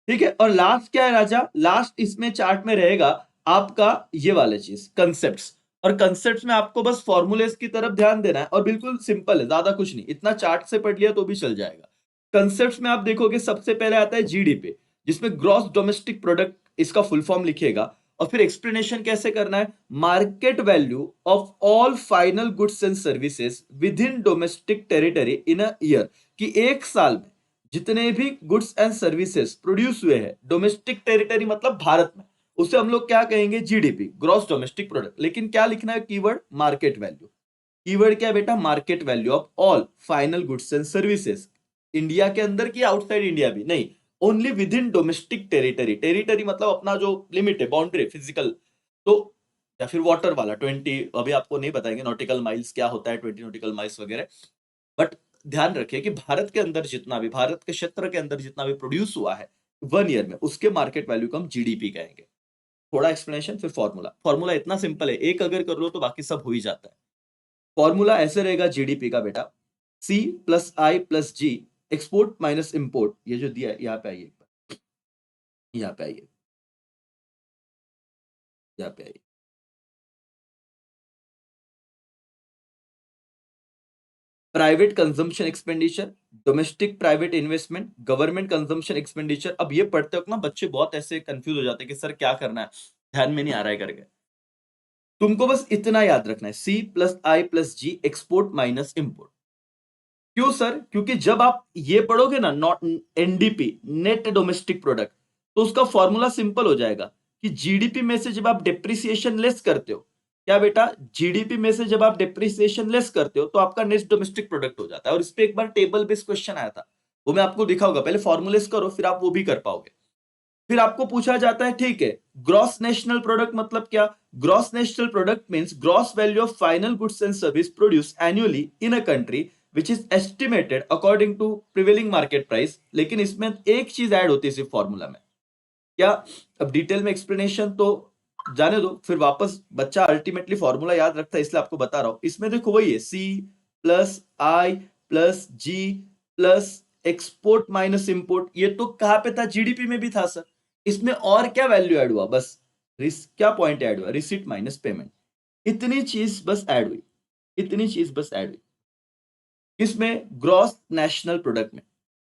ठीक है, और लास्ट क्या है राजा, लास्ट इसमें चार्ट में रहेगा आपका ये वाले चीज, कंसेप्ट्स। और कंसेप्ट्स में आपको बस फॉर्मूलेस की तरफ ध्यान देना है, और बिल्कुल सिंपल है, ज्यादा कुछ नहीं, इतना चार्ट से पढ़ लिया तो भी चल जाएगा। कंसेप्ट्स में आप देखोगे सबसे पहले आता है जीडीपी, जिसमें ग्रॉस डोमेस्टिक प्रोडक्ट, इसका फुल फॉर्म लिखिएगा। और फिर एक्सप्लेनेशन कैसे करना है, market value of all final goods and services with in domestic territory in a year, कि एक साल में जितने भी गुड्स एंड सर्विसेज प्रोड्यूस हुए हैं डोमेस्टिक टेरिटरी मतलब भारत में, उसे हम लोग क्या कहेंगे, जीडीपी, ग्रॉस डोमेस्टिक प्रोडक्ट। लेकिन क्या लिखना है कीवर्ड, मार्केट वैल्यू। कीवर्ड क्या है बेटा, market value of all final goods and services, India के अंदर की आउटसाइड इंडिया भी नहीं, only with in domestic territory, territory मतलब अपना जो लिमिट है, बाउंड्री फिजिकल, तो या फिर वाटर वाला 20, अभी आपको नहीं बताएंगे नॉटिकल माइल्स क्या होता है, 20 नॉटिकल माइल्स वगैरह, बट ध्यान रखिए कि भारत के अंदर जितना भी, भारत के क्षेत्र के अंदर जितना भी प्रोड्यूस हुआ है 1 ईयर में, उसके मार्केट वैल्यू को हम जीडीपी कहेंगे। थोड़ा एक्सप्लेनेशन फिर फॉर्मूला। फॉर्मूला इतना सिंपल है, एक अगर कर लो तो बाकी सब हो ही जाता है। फॉर्मूला ऐसे रहेगा जीडीपी का बेटा, सी plus I plus ji, export minus import, ये जो दिया है यहाँ पे आइए, यहाँ पे आइए, यहाँ पे आइए। Private consumption expenditure, domestic private investment, government consumption expenditure. अब ये पढ़ते वक्त ना बच्चे बहुत ऐसे कंफ्यूज हो जाते हैं कि सर क्या करना है, ध्यान में नहीं आ रहा है करके। तुमको बस इतना याद रखना है, सी plus I plus ji, export minus import. क्यों सर? क्योंकि जब आप ये पढ़ोगे ना, not NDP, net domestic product, तो उसका फॉर्मूला सिंपल हो जाएगा कि जीडीपी में से जब आप डिप्रिसिएशन लेस करते हो, क्या बेटा, जीडीपी में से जब आप डिप्रिसिएशन लेस करते हो तो आपका नेट डोमेस्टिक प्रोडक्ट हो जाता है। और इस पे एक बार टेबल बेस्ड क्वेश्चन आया था, वो मैं आपको दिखाऊंगा, पहले फॉर्मूलेस करो फिर आप वो भी कर पाओगे। फिर आपको पूछा जाता है, ठीक है, ग्रॉस नेशनल प्रोडक्ट मतलब क्या? Gross national product means gross value of final goods and service produce annually in a country which is estimated according to prevailing market price. लेकिन इसमें एक चीज ऐड होती है सिर्फ फॉर्मूला में, क्या? अब डिटेल में एक्सप्लेनेशन तो जाने दो, फिर वापस बच्चा अल्टीमेटली फॉर्मूला याद रखता है, इसलिए आपको बता रहा हूं। इसमें देखो वही है, सी plus I plus G plus export minus import. ये तो कहां पे था? जीडीपी में भी था सर। इसमें और क्या वैल्यू ऐड हुआ? बस क्या पॉइंट ऐड हुआ? Receipt minus payment. इतनी चीज बस ऐड हुई, इतनी चीज बस ऐड हुई। इसमें ग्रॉस नेशनल प्रोडक्ट में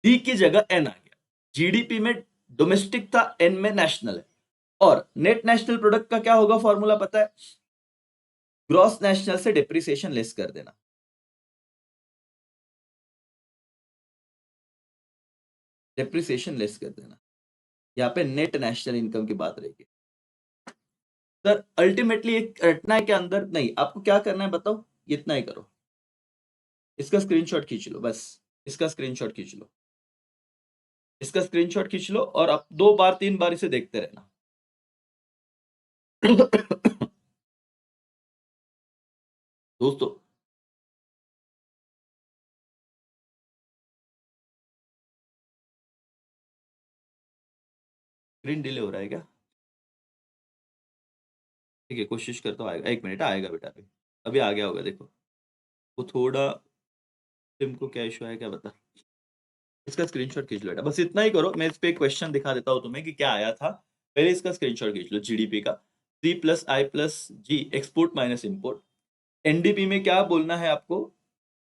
डी की जगह एन आ गया, जीडीपी में डोमेस्टिक था, एन में नेशनल है। और नेट नेशनल प्रोडक्ट का क्या होगा फॉर्मूला पता है? ग्रॉस नेशनल से डिप्रिसिएशन लेस कर देना, डिप्रिसिएशन लेस कर देना। यहाँ पे नेट नेशनल इनकम की बात रहेगी सर। अल्टीमेटली एक रटना है के अंदर नहीं, आपको क्या करना है बताओ, इतना ही करो, इसका स्क्रीनशॉट खींच लो, बस इसका स्क्रीनशॉट खींच लो, इसका स्क्रीनशॉट खींच लो और आप 2 बार 3 बार इसे देखते रहना। दोस्तों, स्क्रीन डिले हो रहा है क्या? ठीक है, कोशिश करता हूँ आएगा, 1 मिनट आएगा बेटा, अभी अभी आ गया होगा, देखो वो थोड़ा, सिम को क्या इशू है क्या बता। इसका स्क्रीनशॉट खींच लो बेटा, बस इतना ही करो, मैं इस पे एक क्वेश्चन दिखा देता हूँ तुम्हें कि क्या आया था। पहले इसका स्क्रीनशॉट खींच लो जीडीपी का, सी plus I plus ji, export minus import. NDP में क्या बोलना है आपको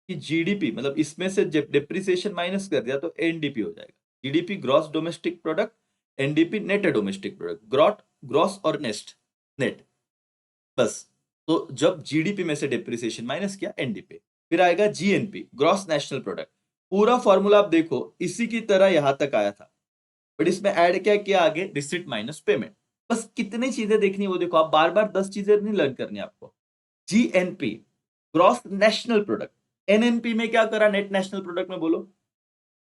कि जीडीपी मतलब इसमें से जब डिप्रिसिएशन माइनस कर दिया तो एनडीपी हो जाएगा। GDP gross domestic product, NDP net domestic product, gross और नेस्ट, नेट, बस। तो जब जीडीपी में से डिप्रिसिएशन माइनस किया, एनडीपी। फिर आएगा जीएनपी, ग्रॉस नेशनल प्रोडक्ट। पूरा फॉर्मूला आप देखो इसी की तरह यहां तक आया था, बट इसमें ऐड क्या किया आगे? Receipt minus payment. बस कितनी चीजें देखनी है वो देखो, आप बार बार 10 चीजें नहीं लर्न करनी आपको। GNP, gross national product. NNP में क्या करा? नेट नेशनल प्रोडक्ट में बोलो।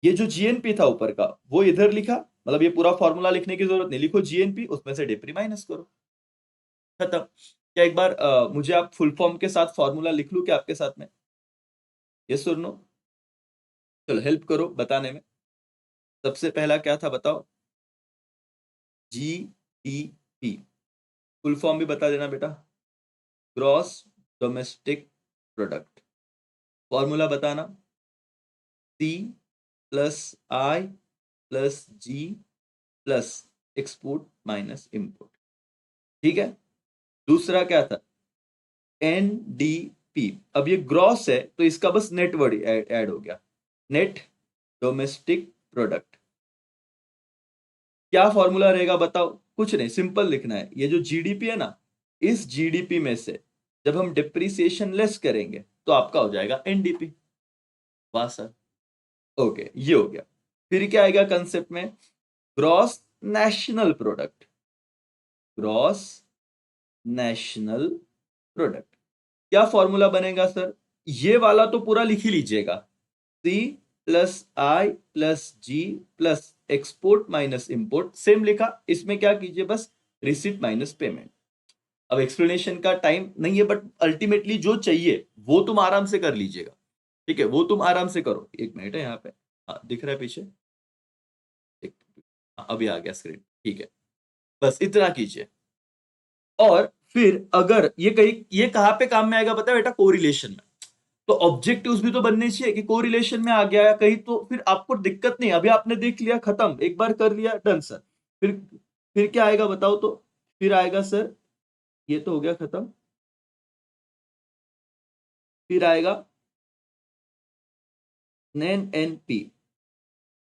ये जो जीएनपी था ऊपर का वो इधर लिखा, मतलब ये पूरा फॉर्मूला लिखने की जरूरत नहीं, लिखो जीएनपी, उसमें से डिप्री माइनस करो, खत्म। क्या एक बार मुझे आप फुल फॉर्म के साथ फॉर्मूला लिख लूं क्या आपके साथ में? यस और नो? चलो हेल्प करो बताने में। सबसे पहला क्या था बताओ? जीडीपी। फुल फॉर्म भी बता देना बेटा, ग्रॉस डोमेस्टिक प्रोडक्ट। फॉर्मूला बताना, सी plus I plus G plus export minus import. ठीक है। दूसरा क्या था? एनडीपी। अब ये ग्रॉस है तो इसका बस नेट वर्ड ऐड हो गया, नेट डोमेस्टिक प्रोडक्ट। क्या फॉर्मूला रहेगा बताओ? कुछ नहीं, सिंपल लिखना है, ये जो जीडीपी है ना, इस जीडीपी में से जब हम डिप्रिसिएशन लेस करेंगे तो आपका हो जाएगा एनडीपी। वाह सर, ओके, ये हो गया। फिर क्या आएगा कंसेप्ट में? Gross national product, gross national product. क्या फॉर्मूला बनेगा सर? ये वाला तो पूरा लिख ही लीजिएगा, C plus I plus G plus export minus import, same लिखा, इसमें क्या कीजिए बस रिसीट माइनस पेमेंट। अब एक्सप्लेनेशन का टाइम नहीं है, बट अल्टीमेटली जो चाहिए वो तुम आराम से कर लीजिएगा, ठीक है, वो तुम आराम से करो। एक मिनट है यहाँ पे, हाँ दिख रहा है पीछे, हाँ, अभी आ गया स्क्रीन, ठीक है, बस इतना कीजिए। और फिर अगर ये कहाँ पे काम में आएगा पता है बेटा, कोरिलेशन में। तो ऑब्जेक्टिव्स भी तो बनने चाहिए कि कोरिलेशन में आ गया है कहीं, तो फिर आपको दिक्कत नहीं। अभी आपने देख लिया, खत्म, एक बार कर लिया, डन सर। फिर फिर क्या आएगा बताओ तो? फिर आएगा सर, ये तो हो गया खत्म, फिर आएगा NNP,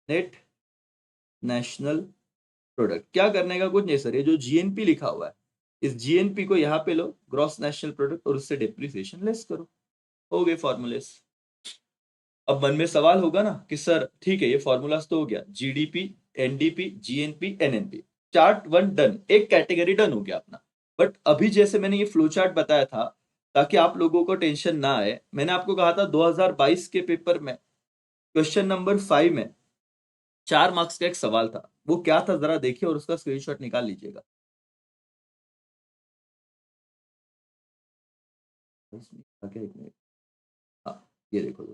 नेट नेशनल प्रोडक्ट। क्या करने का कुछ नहीं सर, ये जो GNP लिखा हुआ है, इस GNP को यहाँ पे लो, ग्रॉस नेशनल प्रोडक्ट, और उससे डिप्रिसिएशन लेस करो, हो गए फॉर्मूले। अब मन में सवाल होगा ना कि सर ठीक है, ये फॉर्मूलाज तो हो गया, GDP, NDP, GNP, NNP, chart one done, एक कैटेगरी डन हो गया अपना। बट अभी जैसे मैंने ये फ्लो चार्ट बताया था, ताकि आप लोगों को टेंशन ना आए, मैंने आपको कहा था 2022 के पेपर में क्वेश्चन नंबर 5 में 4 मार्क्स का एक सवाल था, वो क्या था जरा देखिए और उसका स्क्रीनशॉट निकाल लीजिएगा। ओके, एक मिनट, हाँ ये देखो,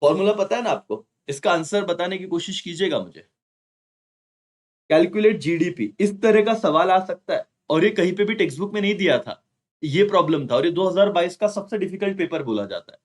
फॉर्मूला पता है ना आपको, इसका आंसर बताने की कोशिश कीजिएगा मुझे। कैलकुलेट GDP, इस तरह का सवाल आ सकता है, और ये कहीं पे भी टेक्स्ट बुक में नहीं दिया था, ये प्रॉब्लम था, और ये 2022 का सबसे डिफिकल्ट पेपर बोला जाता है,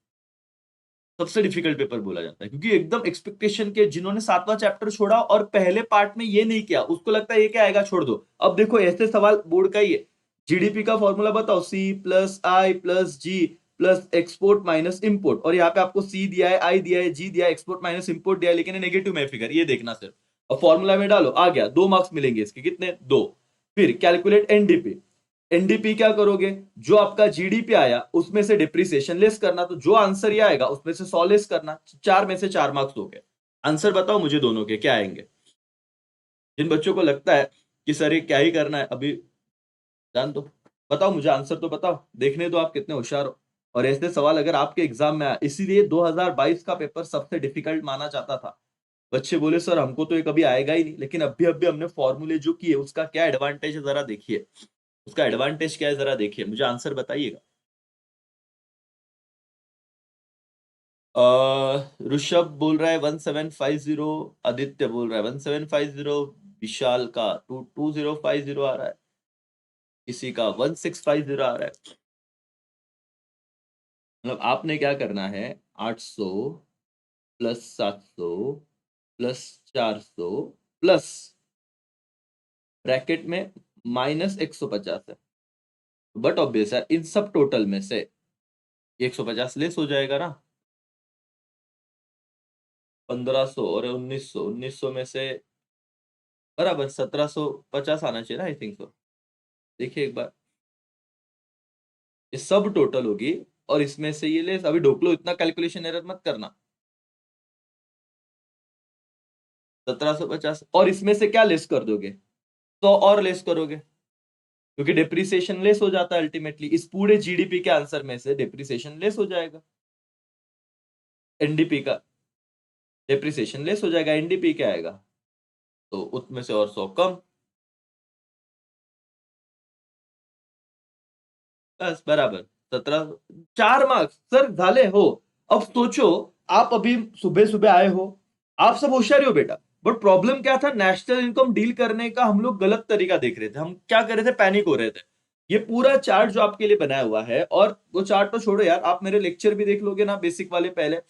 सबसे डिफिकल्ट पेपर बोला जाता है, क्योंकि एकदम एक्सपेक्टेशन के जिन्होंने 7वां चैप्टर छोड़ा और पहले पार्ट में ये नहीं किया, उसको लगता है ये क्या आएगा, छोड़ दो। अब देखो ऐसे सवाल बोर्ड का ही है, GDP का फॉर्मूला बताओ, C+I+G plus export minus import, और यहाँ पे आपको C दिया है, I दिया है, G दिया है, एक्सपोर्ट माइनस इंपोर्ट दिया है, लेकिन नेगेटिव में फिगर, ये देखना सिर्फ, और फॉर्मूला में डालो, आ गया, 2 मार्क्स मिलेंगे इसके, कितने, 2। फिर कैलकुलेट NDP, NDP क्या करोगे, जो आपका GDP आया उसमें से डिप्रिसिएशन लेस करना, तो जो आंसर ये आएगा उसमें से 100 लेस करना, 4 में से 4 मार्क्स हो गए। आंसर बताओ मुझे दोनों के क्या आएंगे। जिन बच्चों को लगता है कि सर ये क्या ही करना है अभी, जान दो, बताओ मुझे आंसर तो बताओ, देखने दो आप कितने होशियार हो। और ऐसे सवाल अगर आपके एग्जाम में आए, इसीलिए 2022 का पेपर सबसे डिफिकल्ट माना जाता था। बच्चे बोले सर हमको तो ये कभी आएगा ही नहीं, लेकिन अभी अभी हमने फॉर्मूले जो किए उसका क्या एडवांटेज है जरा देखिए, उसका एडवांटेज क्या है जरा देखिए, मुझे आंसर बताइएगा। ऋषभ बोल रहा है 1750, आदित्य बोल रहा है 1750, विशाल का 2050 आ रहा है, किसी का 1650 आ रहा है। मतलब आपने क्या करना है, 800 प्लस 700 प्लस 400 प्लस ब्रैकेट में माइनस 150 है, बट ऑब्वियस है इन सब टोटल में से 150 लेस हो जाएगा ना, 1500 और 1900, 1900 में से बराबर 1750 आना चाहिए ना, आई थिंक सो। देखिए एक बार, ये सब टोटल होगी, और इसमें से ये लेस, अभी ढोक लो, इतना कैलकुलेशन एरर मत करना। 1750, और इसमें से क्या लेस कर दोगे, 100 और लेस करोगे, क्योंकि डिप्रिसिएशन लेस हो जाता है अल्टीमेटली, इस पूरे GDP के आंसर में से डिप्रिसिएशन लेस हो जाएगा, NDP का डिप्रिसिएशन लेस हो जाएगा, NDP क्या आएगा, तो उसमें से और 100 कम, बस बराबर 17, 4 मार्क्स सर झाले हो। अब सोचो, आप अभी सुबह सुबह आए हो, आप सब होशियारी हो बेटा, बट प्रॉब्लम क्या था, नेशनल इनकम डील करने का हम लोग गलत तरीका देख रहे थे, हम क्या कर रहे थे, पैनिक हो रहे थे। ये पूरा चार्ट जो आपके लिए बनाया हुआ है, और वो चार्ट तो छोड़ो यार, आप मेरे लेक्चर भी देख लोगे ना, बेसिक वाले पहले,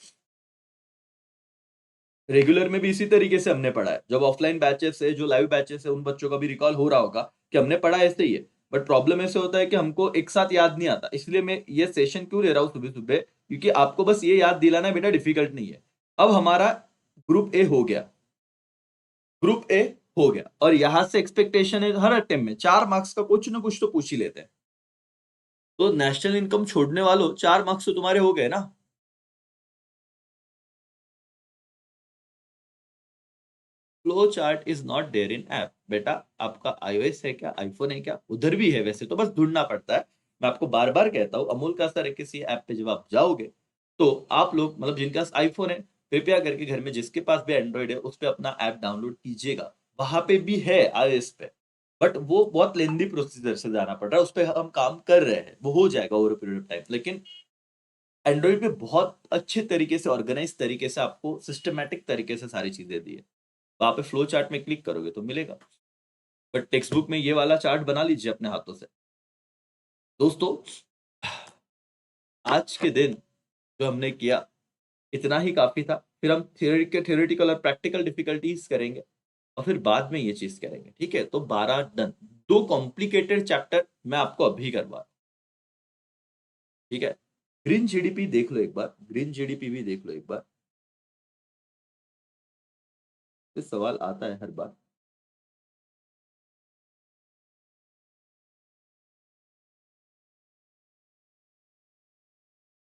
रेगुलर में भी इसी तरीके से हमने पढ़ा है, जब ऑफलाइन बैचेस है, जो लाइव बैचेस है, उन बच्चों का भी रिकॉल हो रहा होगा कि हमने पढ़ा ऐसे ही है। बट प्रॉब्लम ऐसे होता है कि हमको एक साथ याद नहीं आता, इसलिए मैं ये सेशन क्यों ले रहा हूँ सुबह सुबह, क्योंकि आपको बस ये याद दिलाना बेटा डिफिकल्ट नहीं है। अब हमारा ग्रुप ए हो गया, ग्रुप ए हो गया, और यहां से एक्सपेक्टेशन है हर अटेम्प्ट में 4 मार्क्स का कुछ ना कुछ तो पूछ ही लेते हैं। तो नेशनल इनकम छोड़ने वालों, 4 मार्क्स तो तुम्हारे हो गए ना। Flow chart is not there in app बेटा, आपका iOS है क्या, आईफोन है क्या, उधर भी है वैसे तो, बस ढूंढना पड़ता है। मैं आपको बार बार कहता हूँ, अमूल का सर है, किसी ऐप पे जब आप जाओगे तो आप लोग, मतलब जिनके पास आईफोन है, कृपया करके घर में जिसके पास भी एंड्रॉइड है उस पे अपना ऐप डाउनलोड कीजिएगा। वहां पे भी है iOS पे, बट वो बहुत लेंदी प्रोसीजर से जाना पड़ रहा है। उस पे हम काम कर रहे हैं, वो हो जाएगा ओवर पीरियड ऑफ टाइम। लेकिन एंड्रॉइड पे बहुत अच्छे तरीके से, ऑर्गेनाइज तरीके से, आपको सिस्टमैटिक तरीके से सारी चीजें दी है। वहां पे फ्लो चार्ट में क्लिक करोगे तो मिलेगा। बट टेक्स्ट बुक में ये वाला चार्ट बना लीजिए अपने हाथों से। दोस्तों, आज के दिन जो हमने किया इतना ही काफी था। फिर हम थियोरेटिकल और प्रैक्टिकल डिफिकल्टीज करेंगे और फिर बाद में ये चीज करेंगे। ठीक है, तो 12 डन। 2 कॉम्प्लिकेटेड चैप्टर मैं आपको अभी करवा रहा हूं, ठीक है। ग्रीन जीडीपी देख लो एक बार, ग्रीन जीडीपी भी देख लो एक बार। ये सवाल आता है हर बार।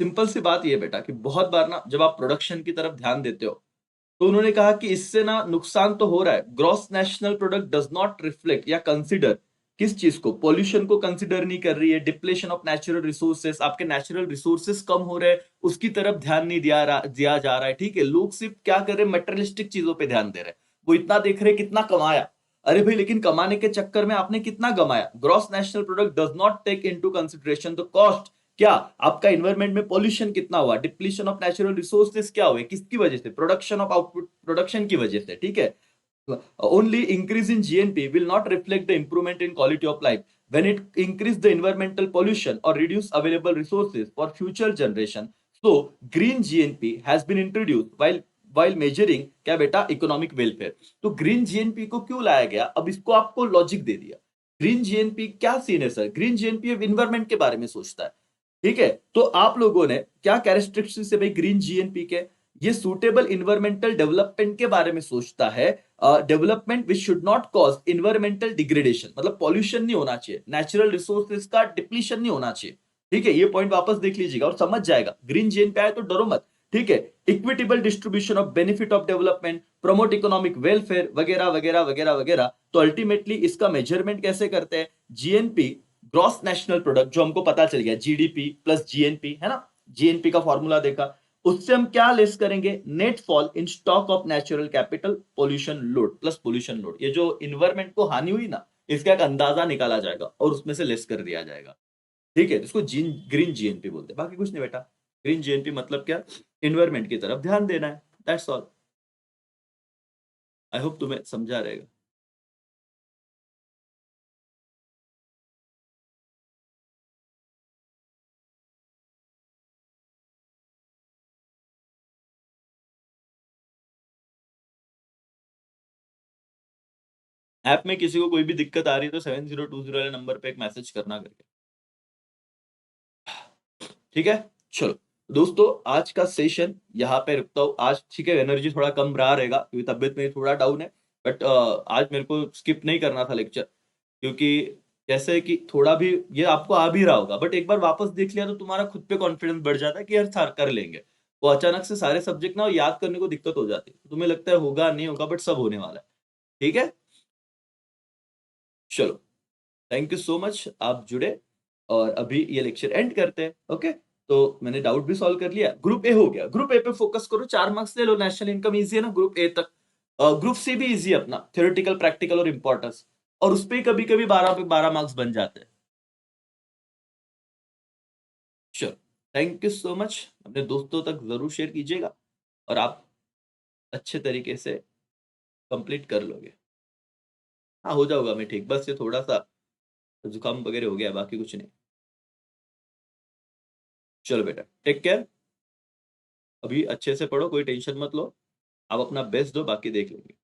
सिंपल सी बात ये बेटा कि बहुत बार ना जब आप प्रोडक्शन की तरफ ध्यान देते हो तो उन्होंने कहा कि इससे ना नुकसान तो हो रहा है। Gross national product does not reflect या कंसिडर, किस चीज को? पॉल्यूशन को कंसिडर नहीं कर रही है। डिप्लेशन ऑफ नेचुरल रिसोर्सेस, आपके नेचुरल रिसोर्सेस कम हो रहे हैं, उसकी तरफ ध्यान नहीं दिया जा रहा है। ठीक है, लोग सिर्फ क्या कर रहे हैं, मटेरियलिस्टिक चीजों पे ध्यान दे रहे हैं। वो इतना देख रहे हैं कितना कमाया। अरे भाई, लेकिन कमाने के चक्कर में आपने कितना कमाया? Gross national product does not take into consideration the cost. क्या आपका इन्वायरमेंट में पॉल्यूशन कितना हुआ, डिप्लीशन ऑफ नेचुरल रिसोर्सेज क्या हुए, किसकी वजह से? प्रोडक्शन ऑफ आउटपुट, प्रोडक्शन की वजह से। ठीक है, only increase in GNP will not reflect the improvement in quality of life when it increase the environmental pollution or reduce available resources for future generation. So green GNP has been introduced while measuring क्या बेटा, economic welfare. तो green GNP को क्यों लाया गया? अब इसको आपको लॉजिक दे दिया। ग्रीन जीएनपी क्या सीन है सर? ग्रीन जीएनपी इन्वायरमेंट के बारे में सोचता है। ठीक है, तो आप लोगों ने क्या कैरेक्टरिस्टिक्स है भाई ग्रीन जीएनपी के? ये सुटेबल इन्वायरमेंटल डेवलपमेंट के बारे में सोचता है। Development which should not cause environmental degradation, मतलब पॉल्यूशन नहीं होना चाहिए, नेचुरल रिसोर्सेज का डिप्लीशन नहीं होना चाहिए। ठीक है, ये पॉइंट वापस देख लीजिएगा और समझ जाएगा। ग्रीन जेन पे आए तो डरो मत। ठीक है, equitable distribution of benefit of development, promote economic welfare, वगैरह वगैरह वगैरह वगैरह। तो अल्टीमेटली इसका मेजरमेंट कैसे करते हैं? जीएनपी, ग्रॉस नेशनल प्रोडक्ट, जो हमको पता चल गया, जीडीपी प्लस जीएनपी है ना। जीएनपी का फॉर्मूला देखा, उससे हम क्या लेस करेंगे? Net fall in stock of natural capital, pollution load plus pollution load. ये जो इन्वायरमेंट को हानि हुई ना, इसका एक अंदाजा निकाला जाएगा और उसमें से लेस कर दिया जाएगा। ठीक है, इसको ग्रीन जीएनपी बोलते हैं, बाकी कुछ नहीं बेटा। ग्रीन जीएनपी मतलब क्या? इन्वायरमेंट की तरफ ध्यान देना है, दैट्स ऑल। आई होप तुम्हें समझा रहेगा। ऐप में किसी को कोई भी दिक्कत आ रही है तो 7020 वाले नंबर पे एक मैसेज करना करके। ठीक है, चलो दोस्तों, आज का सेशन यहाँ पे रुकता हूँ आज। ठीक है, एनर्जी थोड़ा कम रहा रहेगा क्योंकि तबियत मेरी थोड़ा डाउन है। बट आज मेरे को स्किप नहीं करना था लेक्चर, क्योंकि जैसे कि थोड़ा भी ये आपको आ भी रहा होगा, बट एक बार वापस देख लिया तो तुम्हारा खुद पे कॉन्फिडेंस बढ़ जाता है कि यार सर कर लेंगे। वो अचानक से सारे सब्जेक्ट ना याद करने को दिक्कत हो जाती है, तुम्हें लगता है होगा नहीं होगा, बट सब होने वाला है। ठीक है, चलो, थैंक यू सो मच, आप जुड़े। और अभी ये लेक्चर एंड करते हैं। ओके, तो मैंने डाउट भी सॉल्व कर लिया। ग्रुप ए हो गया, ग्रुप ए पे फोकस करो, 4 मार्क्स ले लो। नेशनल इनकम इजी है ना ग्रुप ए तक। ग्रुप सी भी इजी है अपना, थ्योरेटिकल प्रैक्टिकल और इंपॉर्टेंस, और उस पे कभी कभी 12 पे 12 मार्क्स बन जाते हैं। Sure, thank you so much. अपने दोस्तों तक जरूर शेयर कीजिएगा और आप अच्छे तरीके से कंप्लीट कर लोगे। हाँ, हो जाऊंगा मैं ठीक, बस ये थोड़ा सा जुकाम वगैरह हो गया, बाकी कुछ नहीं। चलो बेटा, टेक केयर। अभी अच्छे से पढ़ो, कोई टेंशन मत लो। आप अपना बेस्ट दो, बाकी देख लेंगे।